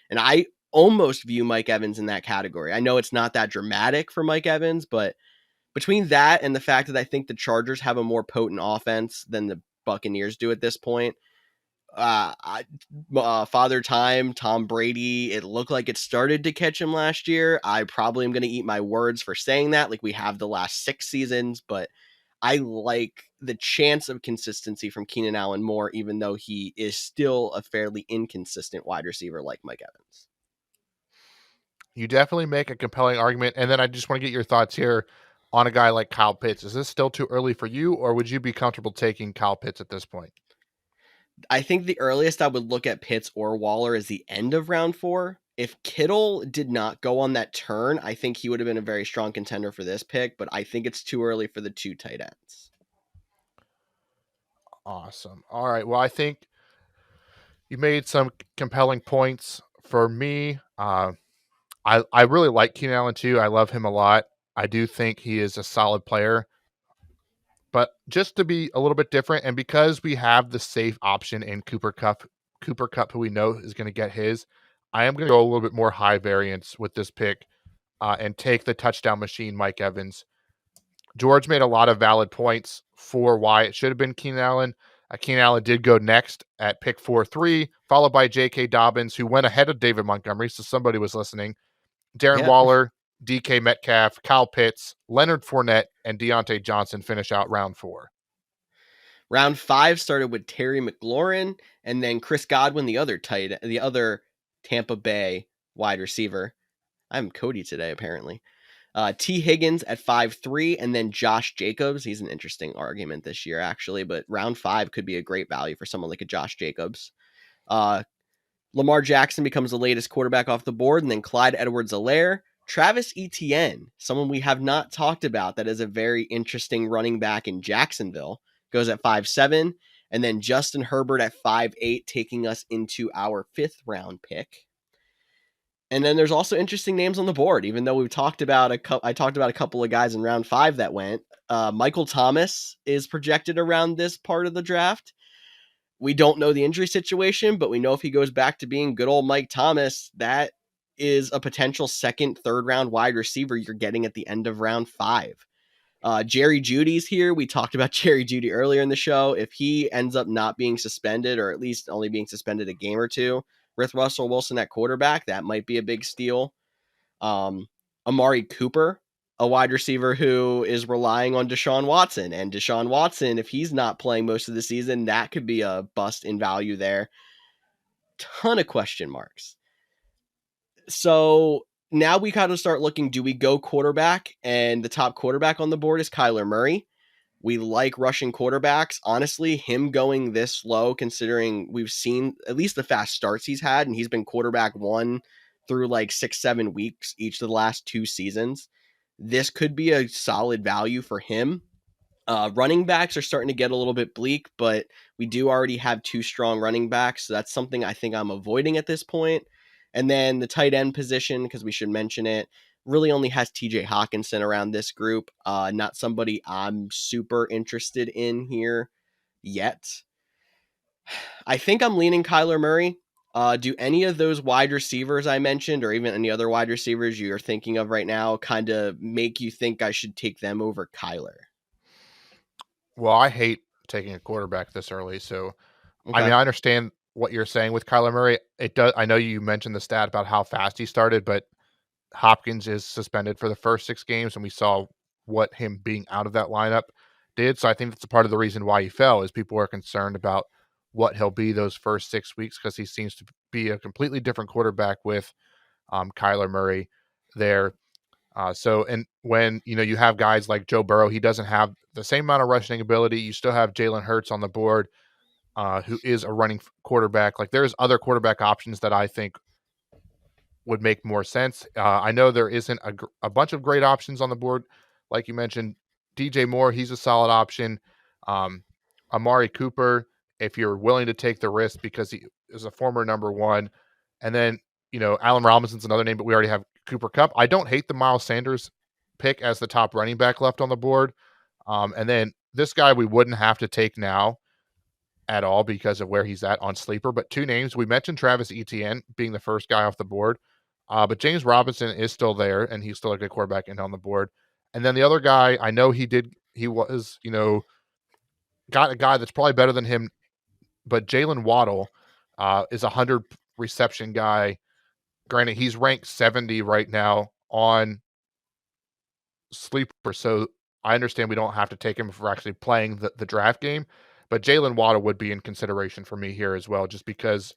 And I almost view Mike Evans in that category. I know it's not that dramatic for Mike Evans, but between that and the fact that I think the Chargers have a more potent offense than the Buccaneers do at this point, Father Time, Tom Brady, it looked like it started to catch him last year. I probably am going to eat my words for saying that, like we have the last 6 seasons, but I like the chance of consistency from Keenan Allen more, even though he is still a fairly inconsistent wide receiver like Mike Evans. You definitely make a compelling argument. And then I just want to get your thoughts here on a guy like Kyle Pitts. Is this still too early for you, or would you be comfortable taking Kyle Pitts at this point? I think the earliest I would look at Pitts or Waller is the end of round 4. If Kittle did not go on that turn, I think he would have been a very strong contender for this pick, but I think it's too early for the 2 tight ends. Awesome. All right. Well, I think you made some compelling points for me. I really like Keenan Allen too. I love him a lot. I do think he is a solid player. But just to be a little bit different, and because we have the safe option in Cooper Kupp, who we know is going to get his, I am going to go a little bit more high variance with this pick and take the touchdown machine, Mike Evans. George made a lot of valid points for why it should have been Keenan Allen. Keenan Allen did go next at pick 4-3, followed by J.K. Dobbins, who went ahead of David Montgomery, so somebody was listening. Darren Yeah. Waller, DK Metcalf, Kyle Pitts, Leonard Fournette, and Deontay Johnson finish out round 4. Round 5 started with Terry McLaurin and then Chris Godwin, the other Tampa Bay wide receiver. I'm Cody today, apparently. T. Higgins at 5-3, and then Josh Jacobs. He's an interesting argument this year, actually, but round 5 could be a great value for someone like a Josh Jacobs. Lamar Jackson becomes the latest quarterback off the board, and then Clyde Edwards-Helaire. Travis Etienne, someone we have not talked about that is a very interesting running back in Jacksonville, goes at 5-7, and then Justin Herbert at 5-8, taking us into our 5th round pick. And then there's also interesting names on the board, even though I talked about a couple of guys in round 5 that went. Michael Thomas is projected around this part of the draft. We don't know the injury situation, but we know if he goes back to being good old Mike Thomas, that is a potential 2nd, 3rd round wide receiver you're getting at the end of round 5. Jerry Jeudy's here. We talked about Jerry Jeudy earlier in the show. If he ends up not being suspended, or at least only being suspended a game or two, with Russell Wilson at quarterback, that might be a big steal. Amari Cooper, a wide receiver who is relying on Deshaun Watson. And Deshaun Watson, if he's not playing most of the season, that could be a bust in value there. Ton of question marks. So now we kind of start looking, do we go quarterback? And the top quarterback on the board is Kyler Murray. We like rushing quarterbacks. Honestly, him going this low, considering we've seen at least the fast starts he's had, and he's been quarterback 1 through like 6-7 weeks each of the last 2 seasons. This could be a solid value for him. Running backs are starting to get a little bit bleak, but we do already have two strong running backs, so that's something I think I'm avoiding at this point. And then the tight end position, because we should mention it, really only has TJ Hawkinson around this group. Not somebody I'm super interested in here yet. I think I'm leaning Kyler Murray. Do any of those wide receivers I mentioned, or even any other wide receivers you're thinking of right now, kind of make you think I should take them over Kyler? Well, I hate taking a quarterback this early. So, I Okay. mean, I understand what you're saying with Kyler Murray. It does. I know you mentioned the stat about how fast he started, but Hopkins is suspended for the first 6 games, and we saw what him being out of that lineup did. So I think that's a part of the reason why he fell is people are concerned about what he'll be those first 6 weeks because he seems to be a completely different quarterback with Kyler Murray there. So and when you have guys like Joe Burrow, he doesn't have the same amount of rushing ability. You still have Jalen Hurts on the board, who is a running quarterback. Like there's other quarterback options that I think would make more sense. I know there isn't a bunch of great options on the board, like you mentioned. DJ Moore, he's a solid option. Um, Amari Cooper, if you're willing to take the risk because he is a former number one, and then Allen Robinson's another name, but we already have Cooper Cup. I don't hate the Miles Sanders pick as the top running back left on the board, and then this guy we wouldn't have to take now at all because of where he's at on sleeper. But two names we mentioned: Travis Etienne being the first guy off the board. But James Robinson is still there, and he's still a good quarterback and on the board. And then the other guy, I know he was, got a guy that's probably better than him, but Jalen Waddle is 100 reception guy. Granted, he's ranked 70 right now on sleeper, so I understand we don't have to take him if we're actually playing the draft game. But Jalen Waddle would be in consideration for me here as well, just because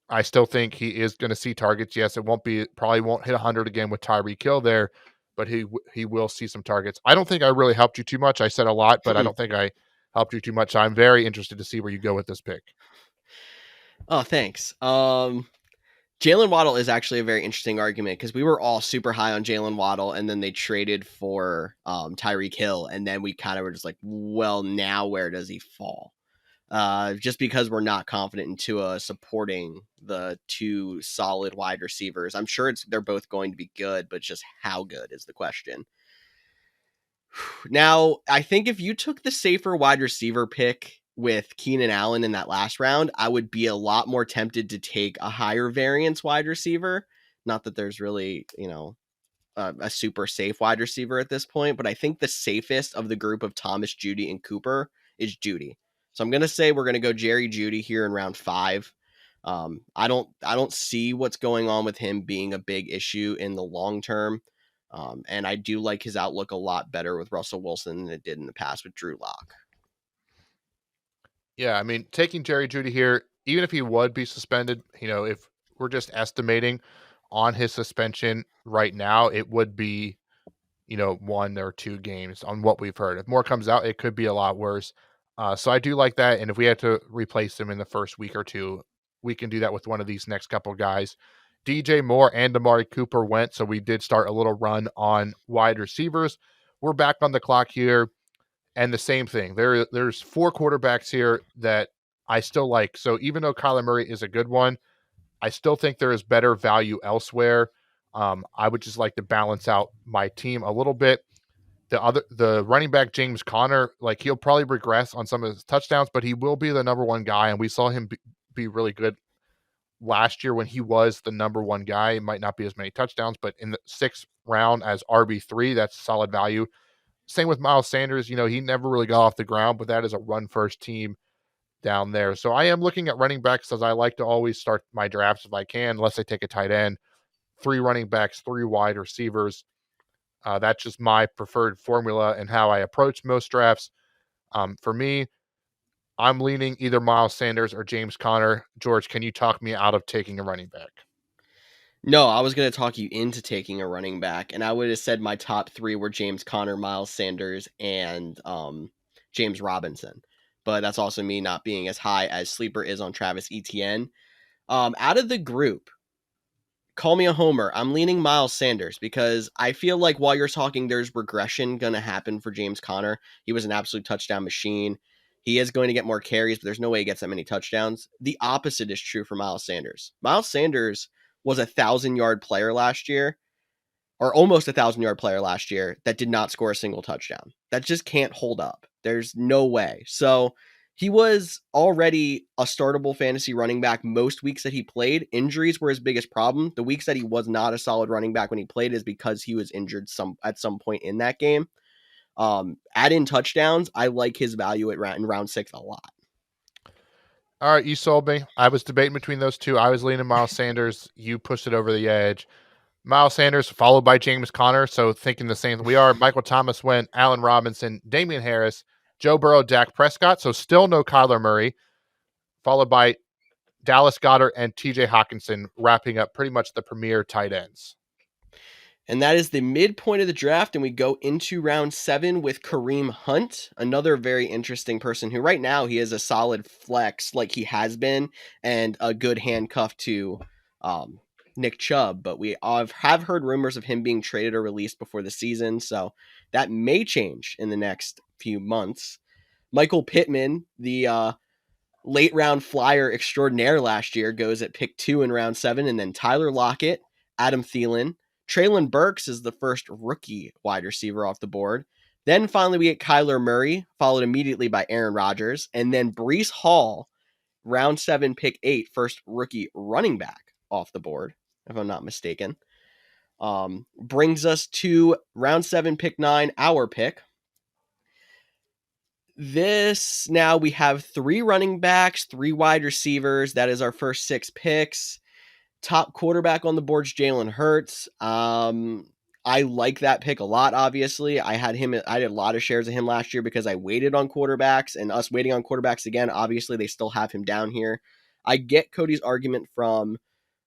I still think he is going to see targets. Yes, probably won't hit 100 again with Tyreek Hill there, but he will see some targets. I don't think I really helped you too much. I said a lot, but I don't think I helped you too much. I'm very interested to see where you go with this pick. Oh, thanks. Jalen Waddle is actually a very interesting argument because we were all super high on Jalen Waddle, and then they traded for Tyreek Hill, and then we kind of were just like, well, now where does he fall? Just because we're not confident in Tua supporting the two solid wide receivers. I'm sure they're both going to be good, but just how good is the question. Now, I think if you took the safer wide receiver pick with Keenan Allen in that last round, I would be a lot more tempted to take a higher variance wide receiver. Not that there's really, a super safe wide receiver at this point, but I think the safest of the group of Thomas, Jeudy, and Cooper is Jeudy. So I'm gonna say we're gonna go Jerry Jeudy here in round 5. I don't see what's going on with him being a big issue in the long term. And I do like his outlook a lot better with Russell Wilson than it did in the past with Drew Lock. Yeah, I mean, taking Jerry Jeudy here, even if he would be suspended, if we're just estimating on his suspension right now, it would be 1 or 2 games on what we've heard. If more comes out, it could be a lot worse. So I do like that. And if we had to replace him in the first week or two, we can do that with one of these next couple guys. DJ Moore and Amari Cooper went, so we did start a little run on wide receivers. We're back on the clock here, and the same thing. There's 4 quarterbacks here that I still like. So even though Kyler Murray is a good one, I still think there is better value elsewhere. I would just like to balance out my team a little bit. The running back James Conner, like he'll probably regress on some of his touchdowns, but he will be the number one guy, and we saw him be really good last year when he was the number one guy. It might not be as many touchdowns, but in the 6th round as RB3, that's solid value. Same with Miles Sanders. He never really got off the ground, but that is a run first team down there. So I am looking at running backs as I like to always start my drafts if I can, unless I take a tight end. 3 running backs, 3 wide receivers. That's just my preferred formula and how I approach most drafts. For me, I'm leaning either Miles Sanders or James Conner. George, can you talk me out of taking a running back? No, I was going to talk you into taking a running back, and I would have said my top 3 were James Conner, Miles Sanders, and James Robinson. But that's also me not being as high as Sleeper is on Travis Etienne. Out of the group, Call me a homer. I'm leaning Miles Sanders because I feel like while you're talking, there's regression going to happen for James Conner. He was an absolute touchdown machine. He is going to get more carries, but there's no way he gets that many touchdowns. The opposite is true for Miles Sanders. Miles Sanders was 1,000-yard player last year, or almost 1,000-yard player last year, that did not score a single touchdown. That just can't hold up. There's no way. So he was already a startable fantasy running back most weeks that he played. Injuries were his biggest problem. The weeks that he was not a solid running back when he played is because he was injured at some point in that game. Add in touchdowns. I like his value in round 6 a lot. All right, you sold me. I was debating between those two. I was leaning Miles Sanders. You pushed it over the edge. Miles Sanders, followed by James Conner. So thinking the same. We are. Michael Thomas went, Allen Robinson, Damian Harris, Joe Burrow, Dak Prescott. So still no Kyler Murray, followed by Dallas Goedert and TJ Hawkinson, wrapping up pretty much the premier tight ends. And that is the midpoint of the draft. And we go into round 7 with Kareem Hunt, another very interesting person who right now he is a solid flex like he has been and a good handcuff to Nick Chubb. But we have heard rumors of him being traded or released before the season. So that may change in the next few months. Michael Pittman, the late round flyer extraordinaire last year, goes at pick 2 in round 7. And then Tyler Lockett, Adam Thielen, Treylon Burks is the first rookie wide receiver off the board. Then finally we get Kyler Murray, followed immediately by Aaron Rodgers. And then Breece Hall, round 7, pick 8, first rookie running back off the board, if I'm not mistaken. Brings us to round 7, pick 9, our pick. This, now we have 3 running backs, 3 wide receivers. That is our first 6 picks. Top quarterback on the board's Jalen Hurts. I like that pick a lot, obviously. I had a lot of shares of him last year because I waited on quarterbacks, and us waiting on quarterbacks again, obviously they still have him down here. I get Cody's argument from,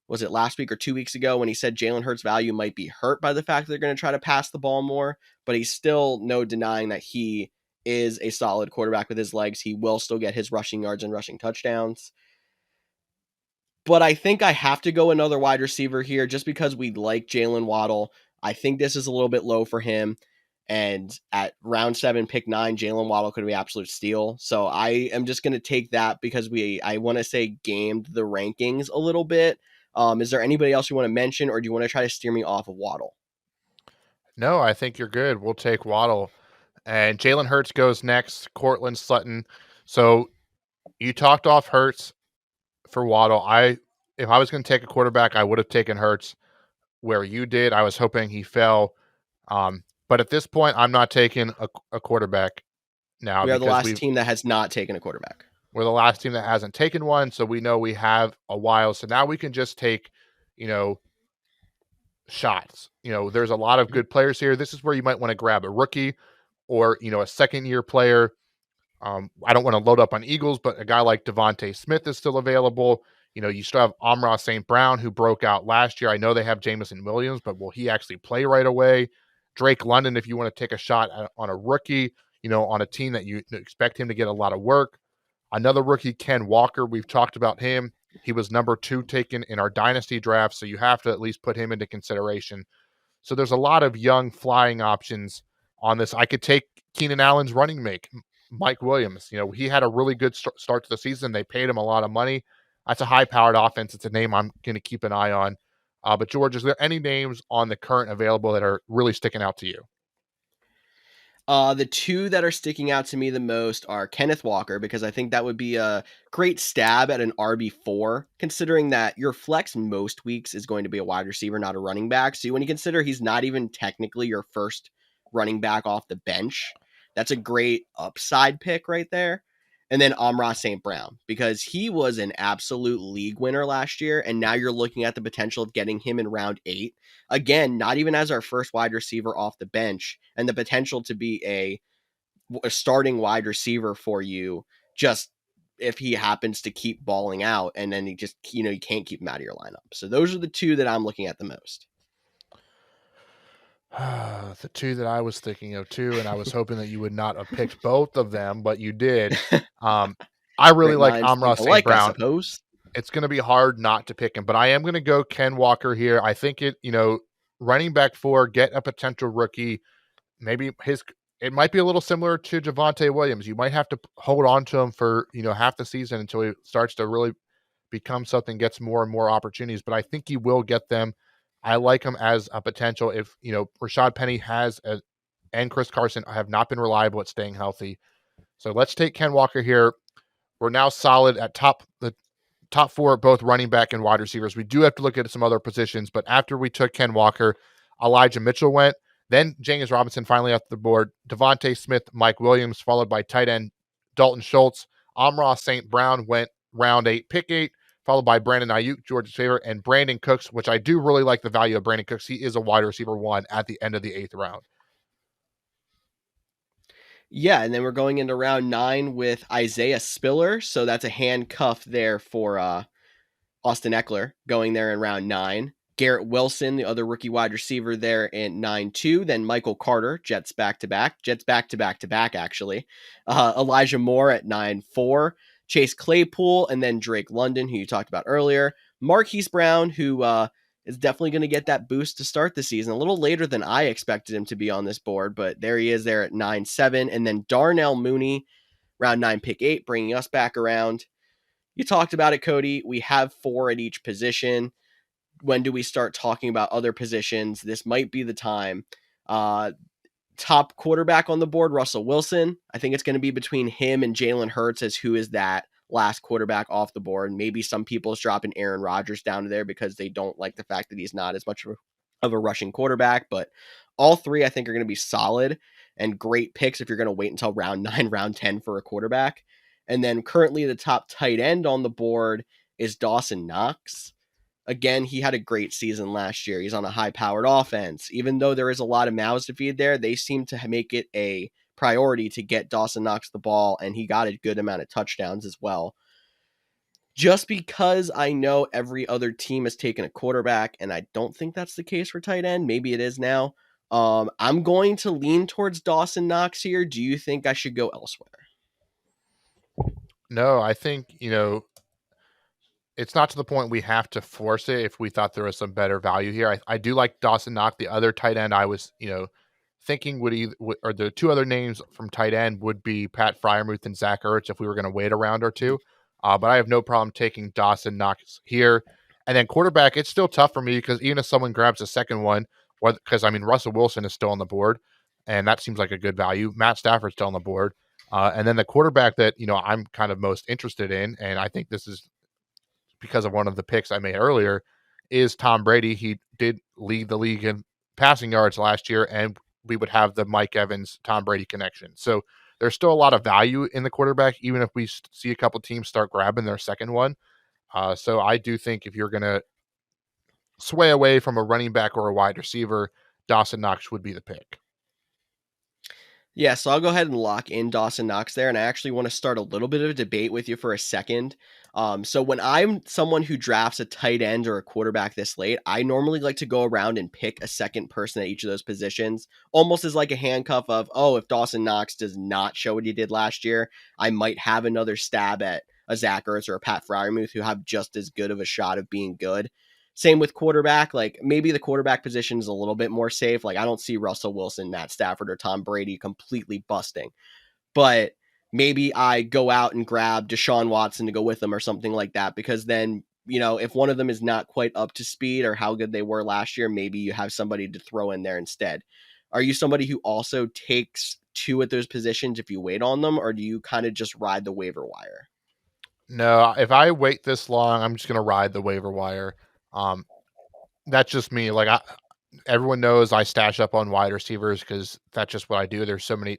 was it last week or 2 weeks ago, when he said Jalen Hurts' value might be hurt by the fact that they're going to try to pass the ball more, but he's still no denying that he is a solid quarterback with his legs. He will still get his rushing yards and rushing touchdowns. But I think I have to go another wide receiver here just because we like Jalen Waddle. I think this is a little bit low for him. And at round 7, pick 9, Jalen Waddle could be absolute steal. So I am just going to take that because I want to say gamed the rankings a little bit. Is there anybody else you want to mention, or do you want to try to steer me off of Waddle? No, I think you're good. We'll take Waddle. And Jalen Hurts goes next, Cortland Sutton. So you talked off Hurts for Waddle. If I was going to take a quarterback, I would have taken Hurts where you did. I was hoping he fell. But at this point, I'm not taking a quarterback now. We are the last team that has not taken a quarterback. We're the last team that hasn't taken one, so we know we have a while. So now we can just take, shots. There's a lot of good players here. This is where you might want to grab a rookie or, a second-year player. I don't want to load up on Eagles, but a guy like Devontae Smith is still available. You still have Amon-Ra St. Brown, who broke out last year. I know they have Jameson Williams, but will he actually play right away? Drake London, if you want to take a shot on a rookie, on a team that you expect him to get a lot of work. Another rookie, Ken Walker, we've talked about him. He was number 2 taken in our dynasty draft, so you have to at least put him into consideration. So there's a lot of young flying options on this. I could take Keenan Allen's running mate, Mike Williams. He had a really good start to the season. They paid him a lot of money. That's a high-powered offense. It's a name I'm going to keep an eye on. But George, is there any names on the current available that are really sticking out to you? The 2 that are sticking out to me the most are Kenneth Walker, because I think that would be a great stab at an RB4, considering that your flex most weeks is going to be a wide receiver, not a running back. So when you consider he's not even technically your first running back off the bench, that's a great upside pick right there. And then Amon-Ra St. Brown, because he was an absolute league winner last year, and now you're looking at the potential of getting him in round 8. Again, not even as our first wide receiver off the bench, and the potential to be a starting wide receiver for you, just if he happens to keep balling out, and then you can't keep him out of your lineup. So those are the 2 that I'm looking at the most. The 2 that I was thinking of too, and I was hoping that you would not have picked both of them, but you did. I really like Amon-Ra St. Brown. I suppose. it's going to be hard not to pick him, but I am going to go Ken Walker here. I think running back 4, get a potential rookie. Maybe it might be a little similar to Javonte Williams. You might have to hold on to him for, half the season until he starts to really become something, gets more and more opportunities, but I think he will get them. I like him as a potential if, Rashad Penny and Chris Carson have not been reliable at staying healthy. So let's take Ken Walker here. We're now solid at the top 4, both running back and wide receivers. We do have to look at some other positions, but after we took Ken Walker, Elijah Mitchell went. Then James Robinson finally off the board. Devontae Smith, Mike Williams, followed by tight end Dalton Schultz. Amon-Ra St. Brown went round 8, pick 8, followed by Brandon Ayuk, George's favorite, and Brandon Cooks, which I do really like the value of Brandon Cooks. He is a wide receiver 1 at the end of the 8th round. Yeah, and then we're going into round 9 with Isaiah Spiller. So that's a handcuff there for Austin Eckler going there in round 9. Garrett Wilson, the other rookie wide receiver there in 9-2. Then Michael Carter, Jets back-to-back, actually. Elijah Moore at 9-4. Chase Claypool, and then Drake London, who you talked about earlier. Marquise Brown, who is definitely going to get that boost to start the season. A little later than I expected him to be on this board, but there he is there at 9-7. And then Darnell Mooney, round 9, pick 8, bringing us back around. You talked about it, Cody. We have 4 at each position. When do we start talking about other positions? This might be the time. Top quarterback on the board, Russell Wilson. I think it's going to be between him and Jalen Hurts as who is that last quarterback off the board. Maybe some people's dropping Aaron Rodgers down to there because they don't like the fact that he's not as much of a rushing quarterback. But all 3, I think, are going to be solid and great picks if you're going to wait until round 9, round 10 for a quarterback. And then currently the top tight end on the board is Dawson Knox. Again, he had a great season last year. He's on a high-powered offense. Even though there is a lot of mouths to feed there, they seem to make it a priority to get Dawson Knox the ball, and he got a good amount of touchdowns as well. Just because I know every other team has taken a quarterback, and I don't think that's the case for tight end. Maybe it is now. I'm going to lean towards Dawson Knox here. Do you think I should go elsewhere? No, I think, it's not to the point we have to force it if we thought there was some better value here. I do like Dawson Knox. The other tight end I was, thinking or the 2 other names from tight end would be Pat Freiermuth and Zach Ertz if we were going to wait a round or 2. But I have no problem taking Dawson Knox here. And then quarterback, it's still tough for me because even if someone grabs a second one, because Russell Wilson is still on the board, and that seems like a good value. Matt Stafford's still on the board. And then the quarterback that, I'm kind of most interested in, and I think this is because of one of the picks I made earlier, is Tom Brady. He did lead the league in passing yards last year, and we would have the Mike Evans, Tom Brady connection. So there's still a lot of value in the quarterback, even if we see a couple teams start grabbing their second one. So I do think if you're going to sway away from a running back or a wide receiver, Dawson Knox would be the pick. Yeah, so I'll go ahead and lock in Dawson Knox there, and I actually want to start a little bit of a debate with you for a second. So when I'm someone who drafts a tight end or a quarterback this late, I normally like to go around and pick a second person at each of those positions, almost as like a handcuff of, oh, if Dawson Knox does not show what he did last year, I might have another stab at a Zach Ertz or a Pat Freiermuth who have just as good of a shot of being good. Same with quarterback. Like maybe the quarterback position is a little bit more safe. Like I don't see Russell Wilson, Matt Stafford, or Tom Brady completely busting. But maybe I go out and grab Deshaun Watson to go with them or something like that. Because then, if one of them is not quite up to speed or how good they were last year, maybe you have somebody to throw in there instead. Are you somebody who also takes 2 at those positions if you wait on them, or do you kind of just ride the waiver wire? No, if I wait this long, I'm just going to ride the waiver wire. That's just me. Like everyone knows I stash up on wide receivers because that's just what I do. There's so many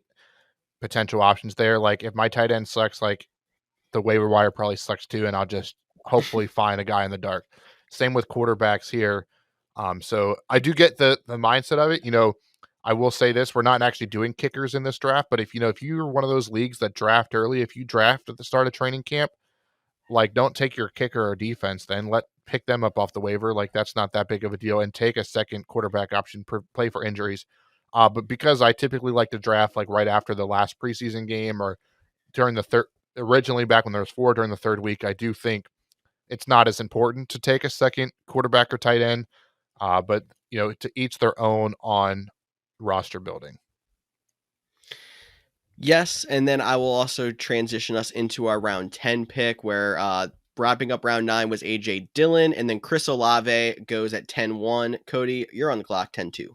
potential options there. Like if my tight end sucks, like the waiver wire probably sucks too, and I'll just hopefully find a guy in the dark. Same with quarterbacks here. So I do get the mindset of it. I will say this: we're not actually doing kickers in this draft, but if you're one of those leagues that draft early, if you draft at the start of training camp, like don't take your kicker or defense, then pick them up off the waiver. Like that's not that big of a deal, and take a second quarterback option play for injuries. But because I typically like to draft like right after the last preseason game or during the third, originally back when there was 4 during the third week, I do think it's not as important to take a second quarterback or tight end. But to each their own on roster building. Yes, and then I will also transition us into our round 10 pick where wrapping up round 9 was AJ Dillon, and then Chris Olave goes at 10-1. Cody, you're on the clock, 10-2.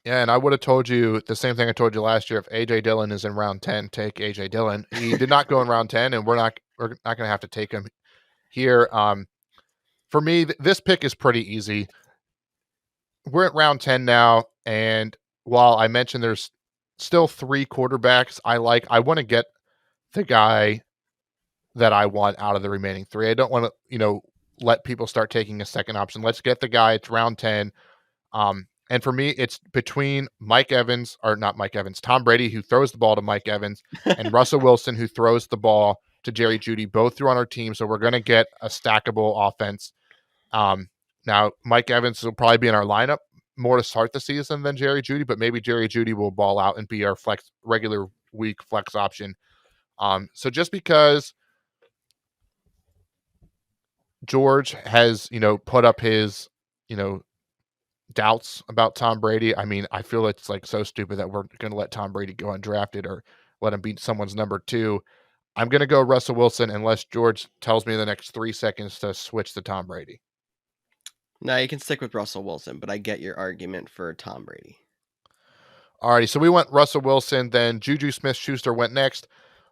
Yeah, and I would have told you the same thing I told you last year. If AJ Dillon is in round 10, take AJ Dillon. He did not go in round 10, and we're not going to have to take him here. For me, this pick is pretty easy. We're at round 10 now, and while I mentioned there's still 3 quarterbacks I want to get the guy that I want out of the remaining 3. I don't want to, let people start taking a second option. Let's get the guy. It's round 10. And for me, it's between Tom Brady, who throws the ball to Mike Evans, and Russell Wilson, who throws the ball to Jerry Jeudy, both through on our team. So we're going to get a stackable offense. Now, Mike Evans will probably be in our lineup more to start the season than Jerry Jeudy, but maybe Jerry Jeudy will ball out and be our regular week flex option. So just because George has, put up his, doubts about Tom Brady. I mean, I feel it's like so stupid that we're going to let Tom Brady go undrafted or let him beat someone's number 2. I'm going to go Russell Wilson unless George tells me in the next 3 seconds to switch to Tom Brady. No, you can stick with Russell Wilson, but I get your argument for Tom Brady. Alrighty, so we went Russell Wilson, then Juju Smith-Schuster went next.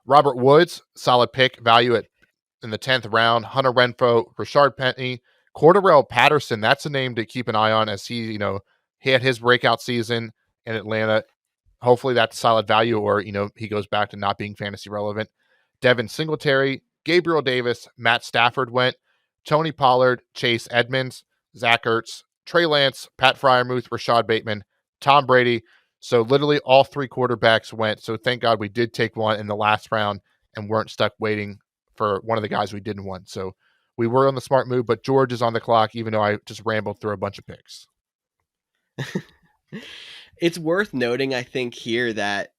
Robert Woods, solid pick, value in the 10th round. Hunter Renfrow, Rashard Penny, Cordarrelle Patterson. That's a name to keep an eye on as he had his breakout season in Atlanta. Hopefully that's solid value, or he goes back to not being fantasy relevant. Devin Singletary, Gabriel Davis, Matt Stafford went. Tony Pollard, Chase Edmonds, Zach Ertz, Trey Lance, Pat Freiermuth, Rashad Bateman, Tom Brady. So literally all 3 quarterbacks went. So thank God we did take one in the last round and weren't stuck waiting for one of the guys we didn't want. So we were on the smart move, but George is on the clock, even though I just rambled through a bunch of picks. It's worth noting, I think, here that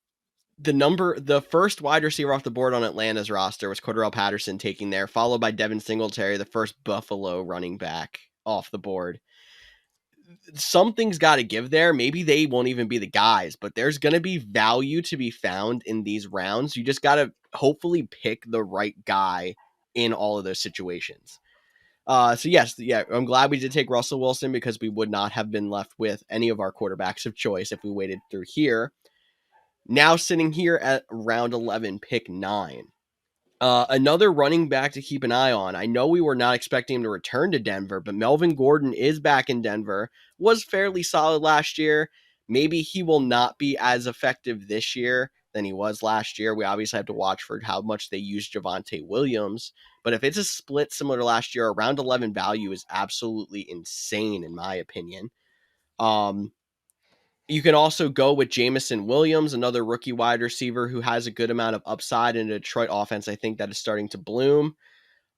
the first wide receiver off the board on Atlanta's roster was Cordarrelle Patterson taking there, followed by Devin Singletary, the first Buffalo running back off the board. Something's got to give there. Maybe they won't even be the guys, but there's going to be value to be found in these rounds. You just got to hopefully pick the right guy in all of those situations. So yes, I'm glad we did take Russell Wilson because we would not have been left with any of our quarterbacks of choice if we waited through here. Now sitting here at round 11, pick 9. Another running back to keep an eye on. I know we were not expecting him to return to Denver, but Melvin Gordon is back in Denver, was fairly solid last year. Maybe he will not be as effective this year than he was last year. We obviously have to watch for how much they use Javonte Williams. But if it's a split similar to last year, a round 11 value is absolutely insane, in my opinion. You can also go with Jameson Williams, another rookie wide receiver who has a good amount of upside in a Detroit offense. I think that is starting to bloom.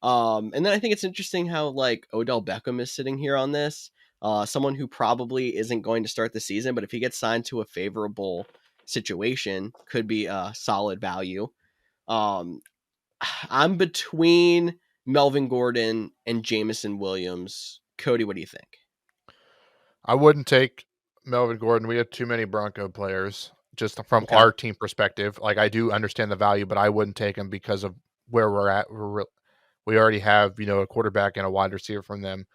And then I think it's interesting how like Odell Beckham is sitting here on this. Someone who probably isn't going to start the season, but if he gets signed to a favorable situation, could be a solid value. I'm between Melvin Gordon and Jameson Williams. Cody, what do you think? I wouldn't take Melvin Gordon. We have too many Bronco players just from Okay. our team perspective. Like, I do understand the value, but I wouldn't take him because of where we're at. We already have, a quarterback and a wide receiver from them.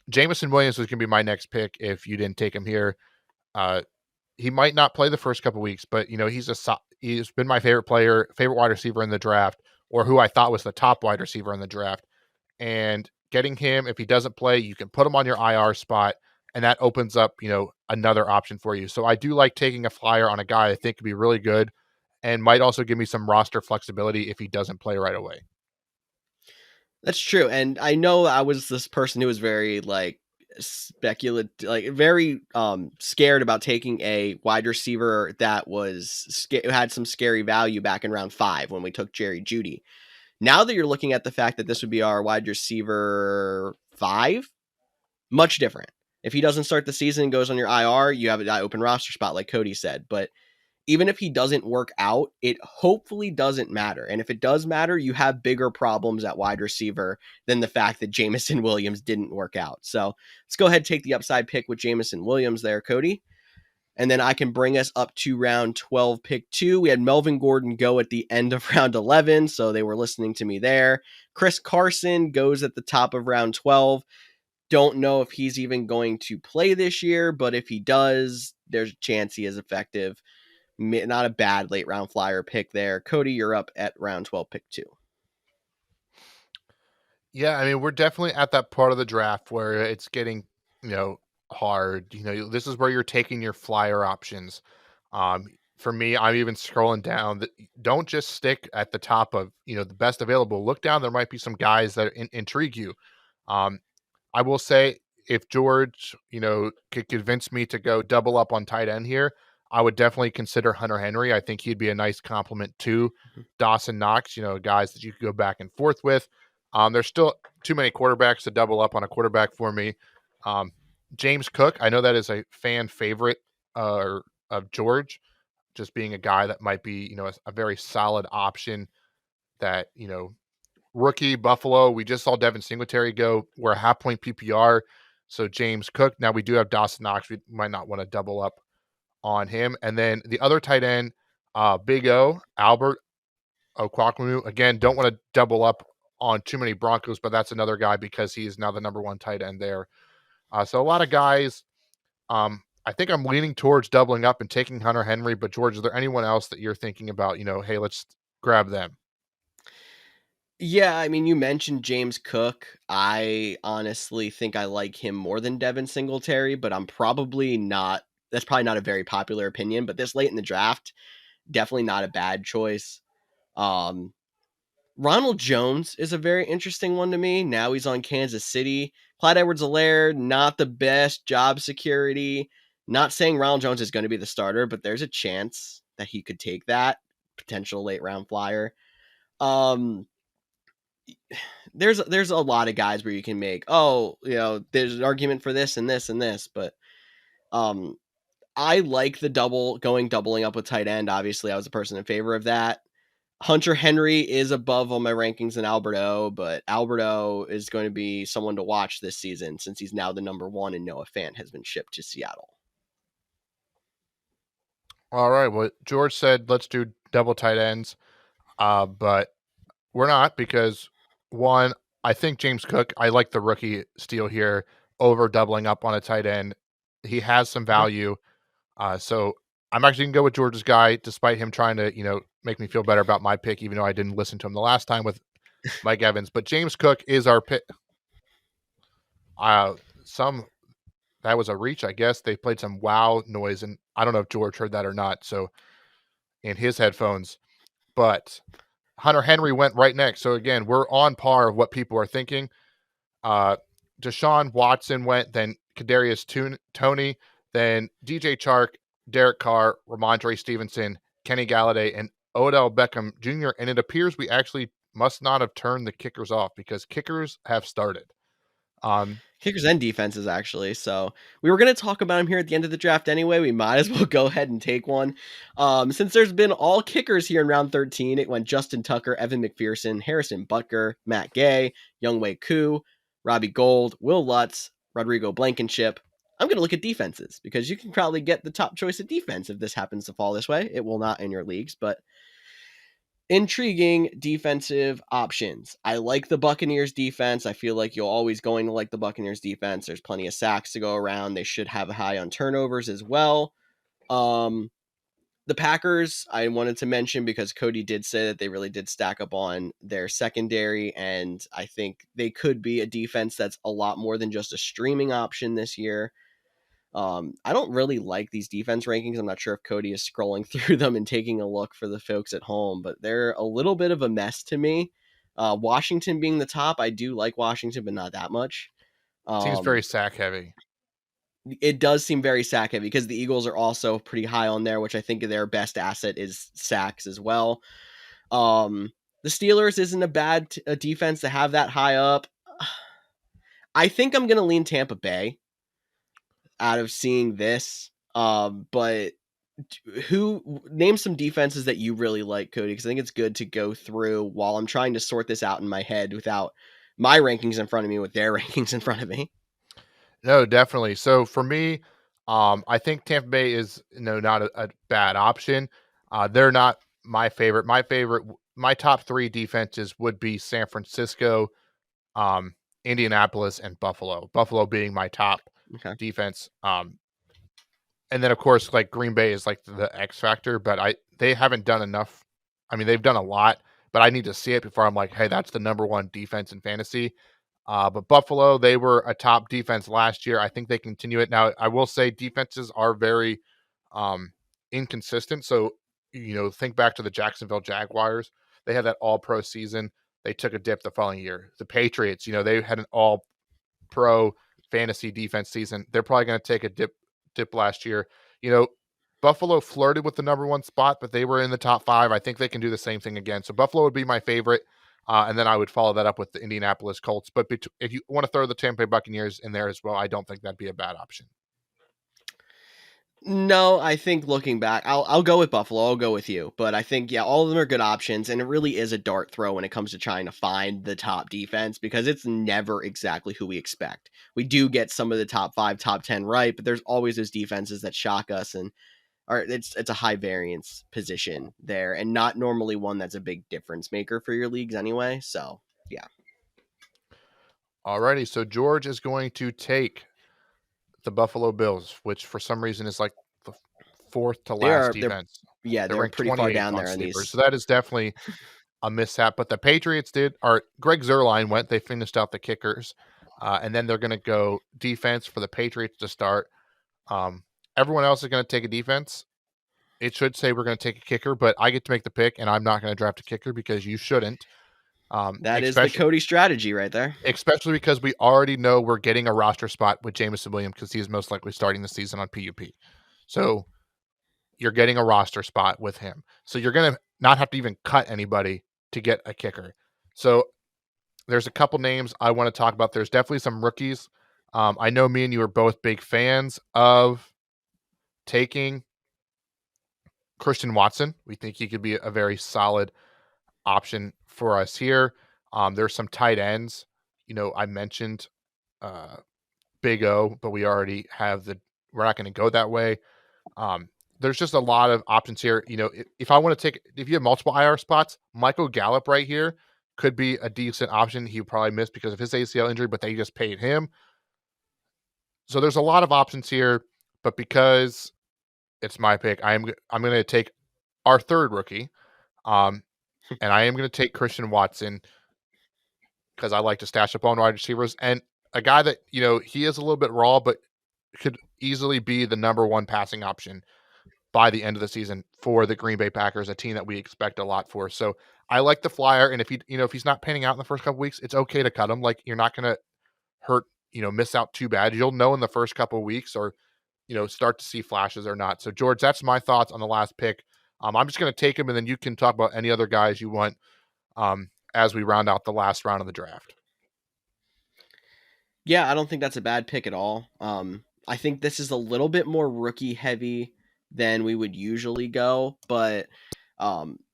Jameson Williams was going to be my next pick if you didn't take him here. He might not play the first couple weeks, but he's been my favorite wide receiver in the draft, or who I thought was the top wide receiver in the draft. And getting him, if he doesn't play, you can put him on your IR spot, and that opens up, another option for you. So I do like taking a flyer on a guy I think could be really good and might also give me some roster flexibility if he doesn't play right away. That's true. And I know I was this person who was very like speculative, like very scared about taking a wide receiver that had some scary value back in round 5 when we took Jerry Jeudy. Now that you're looking at the fact that this would be our wide receiver 5, much different. If he doesn't start the season and goes on your IR, you have an open roster spot, like Cody said. But even if he doesn't work out, it hopefully doesn't matter. And if it does matter, you have bigger problems at wide receiver than the fact that Jameson Williams didn't work out. So let's go ahead and take the upside pick with Jameson Williams there, Cody. And then I can bring us up to round 12, pick 2. We had Melvin Gordon go at the end of round 11, so they were listening to me there. Chris Carson goes at the top of round 12. Don't know if he's even going to play this year, but if he does, there's a chance he is effective. Not a bad late round flyer pick there. Cody, you're up at round 12, pick 2. Yeah, I mean, we're definitely at that part of the draft where it's getting, hard. This is where you're taking your flyer options. For me, I'm even scrolling down. Don't just stick at the top of, the best available. Look down. There might be some guys that intrigue you. Um, I will say if George, could convince me to go double up on tight end here, I would definitely consider Hunter Henry. I think he'd be a nice complement to Dawson Knox, guys that you could go back and forth with. There's still too many quarterbacks to double up on a quarterback for me. James Cook, I know that is a fan favorite of George, just being a guy that might be, a very solid option that, rookie Buffalo. We just saw Devin Singletary go. We're a half point PPR. So James Cook. Now we do have Dawson Knox. We might not want to double up on him. And then the other tight end, Big O, Albert Okwakonu. Again, don't want to double up on too many Broncos, but that's another guy because he's now the number one tight end there. So a lot of guys. I think I'm leaning towards doubling up and taking Hunter Henry. But George, is there anyone else that you're thinking about? Hey, let's grab them. Yeah, I mean, you mentioned James Cook. I honestly think I like him more than Devin Singletary, but I'm probably not. That's probably not a very popular opinion, but this late in the draft, definitely not a bad choice. Um, Ronald Jones is a very interesting one to me. Now he's on Kansas City. Clyde Edwards-Helaire, not the best job security. Not saying Ronald Jones is going to be the starter, but there's a chance that he could take that potential late round flyer. Um, there's a lot of guys where you can make, there's an argument for this and this and this, but um I like the doubling up with tight end. Obviously, I was a person in favor of that. Hunter Henry is above on my rankings than Alberto, but Alberto is going to be someone to watch this season since he's now the number one and Noah Fant has been shipped to Seattle. All right. Well, George said let's do double tight ends, but we're not because one, I think James Cook. I like the rookie steal here over doubling up on a tight end. He has some Okay. value, so I'm actually gonna go with George's guy, despite him trying to make me feel better about my pick, even though I didn't listen to him the last time with Mike Evans. But James Cook is our pick. Some that was a reach, I guess. They played some wow noise, and I don't know if George heard that or not. So in his headphones, but Hunter Henry went right next. So again, we're on par of what people are thinking. Deshaun Watson went, then Kadarius Toney, then DJ Chark, Derek Carr, Ramondre Stevenson, Kenny Galladay, and Odell Beckham Jr. And it appears we actually must not have turned the kickers off because kickers have started. Kickers and defenses, actually. So we were going to talk about him here at the end of the draft anyway. We might as well go ahead and take one. Since there's been all kickers here in round 13, it went Justin Tucker, Evan McPherson, Harrison Butker, Matt Gay, Younghoe Koo, Robbie Gould, Will Lutz, Rodrigo Blankenship. I'm going to look at defenses because you can probably get the top choice of defense if this happens to fall this way. It will not in your leagues, but intriguing defensive options. I like the Buccaneers defense. I feel like you're always going to like the Buccaneers defense. There's plenty of sacks to go around. They should have a high on turnovers as well. The Packers, I wanted to mention because Cody did say that they really did stack up on their secondary, and I think they could be a defense that's a lot more than just a streaming option this year. I don't really like these defense rankings. I'm not sure if Cody is scrolling through them and taking a look for the folks at home, but they're a little bit of a mess to me. Washington being the top, I do like Washington, but not that much. Seems very sack heavy. It does seem very sack heavy because the Eagles are also pretty high on there, which I think their best asset is sacks as well. The Steelers isn't a bad defense to have that high up. I think I'm going to lean Tampa Bay out of seeing this. But Who name some defenses that you really like, Cody? Because I think it's good to go through while I'm trying to sort this out in my head without my rankings in front of me with their rankings in front of me. No, definitely. So for me, I think Tampa Bay is not a bad option. They're not my favorite. My top three defenses would be San Francisco, um, Indianapolis, and Buffalo. Buffalo being my top Okay. defense. And then of course, like Green Bay is like the X factor, but they haven't done enough. I mean, they've done a lot, but I need to see it before I'm like, hey, that's the number one defense in fantasy. But Buffalo, they were a top defense last year. I think they continue it. Now, I will say defenses are very um, inconsistent. So, think back to the Jacksonville Jaguars. They had that all pro season. They took a dip the following year. The Patriots, they had an all pro fantasy defense season. They're probably going to take a dip last year. You know, Buffalo flirted with the number one spot, but they were in the top five. I think they can do the same thing again. So Buffalo would be my favorite. And then I would follow that up with the Indianapolis Colts. But if you want to throw the Tampa Bay Buccaneers in there as well, I don't think that'd be a bad option. No, I think looking back, I'll go with Buffalo. I'll go with you, but I think all of them are good options, and it really is a dart throw when it comes to trying to find the top defense because it's never exactly who we expect. We do get some of the top 5, top 10 right, but there's always those defenses that shock us, and it's a high variance position there, and not normally one that's a big difference maker for your leagues anyway. So yeah, Alrighty, so George is going to take the Buffalo Bills, which for some reason is like the fourth to last they're defense. yeah They're they're ranked pretty far 28th down on there in Sleeper. So these. that is definitely a mishap. But the Patriots Greg Zerline went, they finished out the kickers. And then they're going to go defense for the Patriots to start. Um, Everyone else is going to take a defense. It should say we're going to take a kicker, but I get to make the pick, and I'm not going to draft a kicker because you shouldn't. That is the Especially Cody strategy right there. especially because we already know we're getting a roster spot with Jameson Williams because he's most likely starting the season on PUP. So you're getting a roster spot with him. So you're going to not have to even cut anybody to get a kicker. So there's a couple names I want to talk about. There's definitely some rookies. I know me and you are both big fans of taking Christian Watson. We think he could be a very solid option for us here. There's some tight ends. I mentioned uh, Big O, but we already have we're not going to go that way. There's just a lot of options here. If you have multiple IR spots, Michael Gallup right here could be a decent option. He probably missed because of his ACL injury, but they just paid him. So there's a lot of options here, but because it's my pick, I'm going to take our third rookie, and I am going to take Christian Watson because I like to stash up on wide receivers and a guy that he is a little bit raw, but could easily be the number one passing option by the end of the season for the Green Bay Packers, a team that we expect a lot for. So I like the flyer, and if he's not panning out in the first couple weeks, it's okay to cut him. Like you're not going to hurt, miss out too bad. You'll know in the first couple of weeks or start to see flashes or not. So George, that's my thoughts on the last pick. I'm just going to take him, and then you can talk about any other guys you want as we round out the last round of the draft. Yeah, I don't think that's a bad pick at all. I think this is a little bit more rookie heavy than we would usually go, but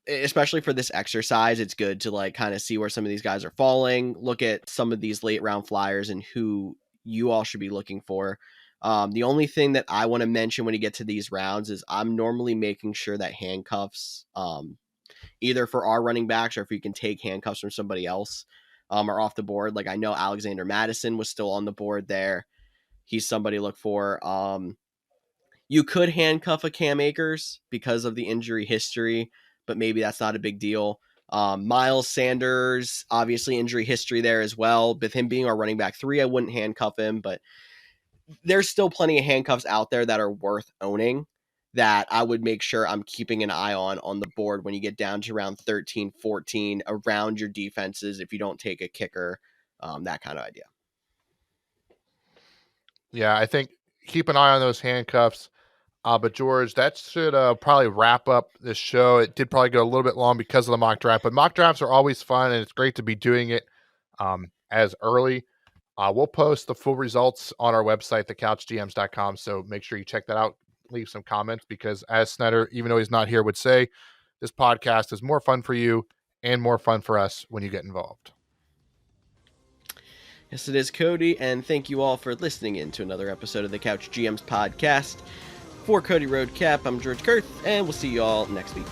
especially for this exercise, it's good to like kind of see where some of these guys are falling, look at some of these late round flyers and who you all should be looking for. The only thing that I want to mention when you get to these rounds is I'm normally making sure that handcuffs, either for our running backs or if we can take handcuffs from somebody else, are off the board. Like I know Alexander Madison was still on the board there. He's somebody to look for. You could handcuff a Cam Akers because of the injury history, but maybe that's not a big deal. Miles Sanders, obviously injury history there as well. With him being our running back 3, I wouldn't handcuff him, but there's still plenty of handcuffs out there that are worth owning that I would make sure I'm keeping an eye on the board when you get down to around 13, 14, around your defenses if you don't take a kicker, that kind of idea. Yeah, I think keep an eye on those handcuffs. But George, that should probably wrap up this show. It did probably go a little bit long because of the mock draft, but mock drafts are always fun, and it's great to be doing it as early. We'll post the full results on our website, thecouchgms.com, so make sure you check that out. leave some comments, because as Snyder, even though he's not here, would say, this podcast is more fun for you and more fun for us when you get involved. Yes, it is, Cody, and thank you all for listening in to another episode of the Couch GMs podcast. For Cody Roadcap, I'm George Kerth, and we'll see you all next week.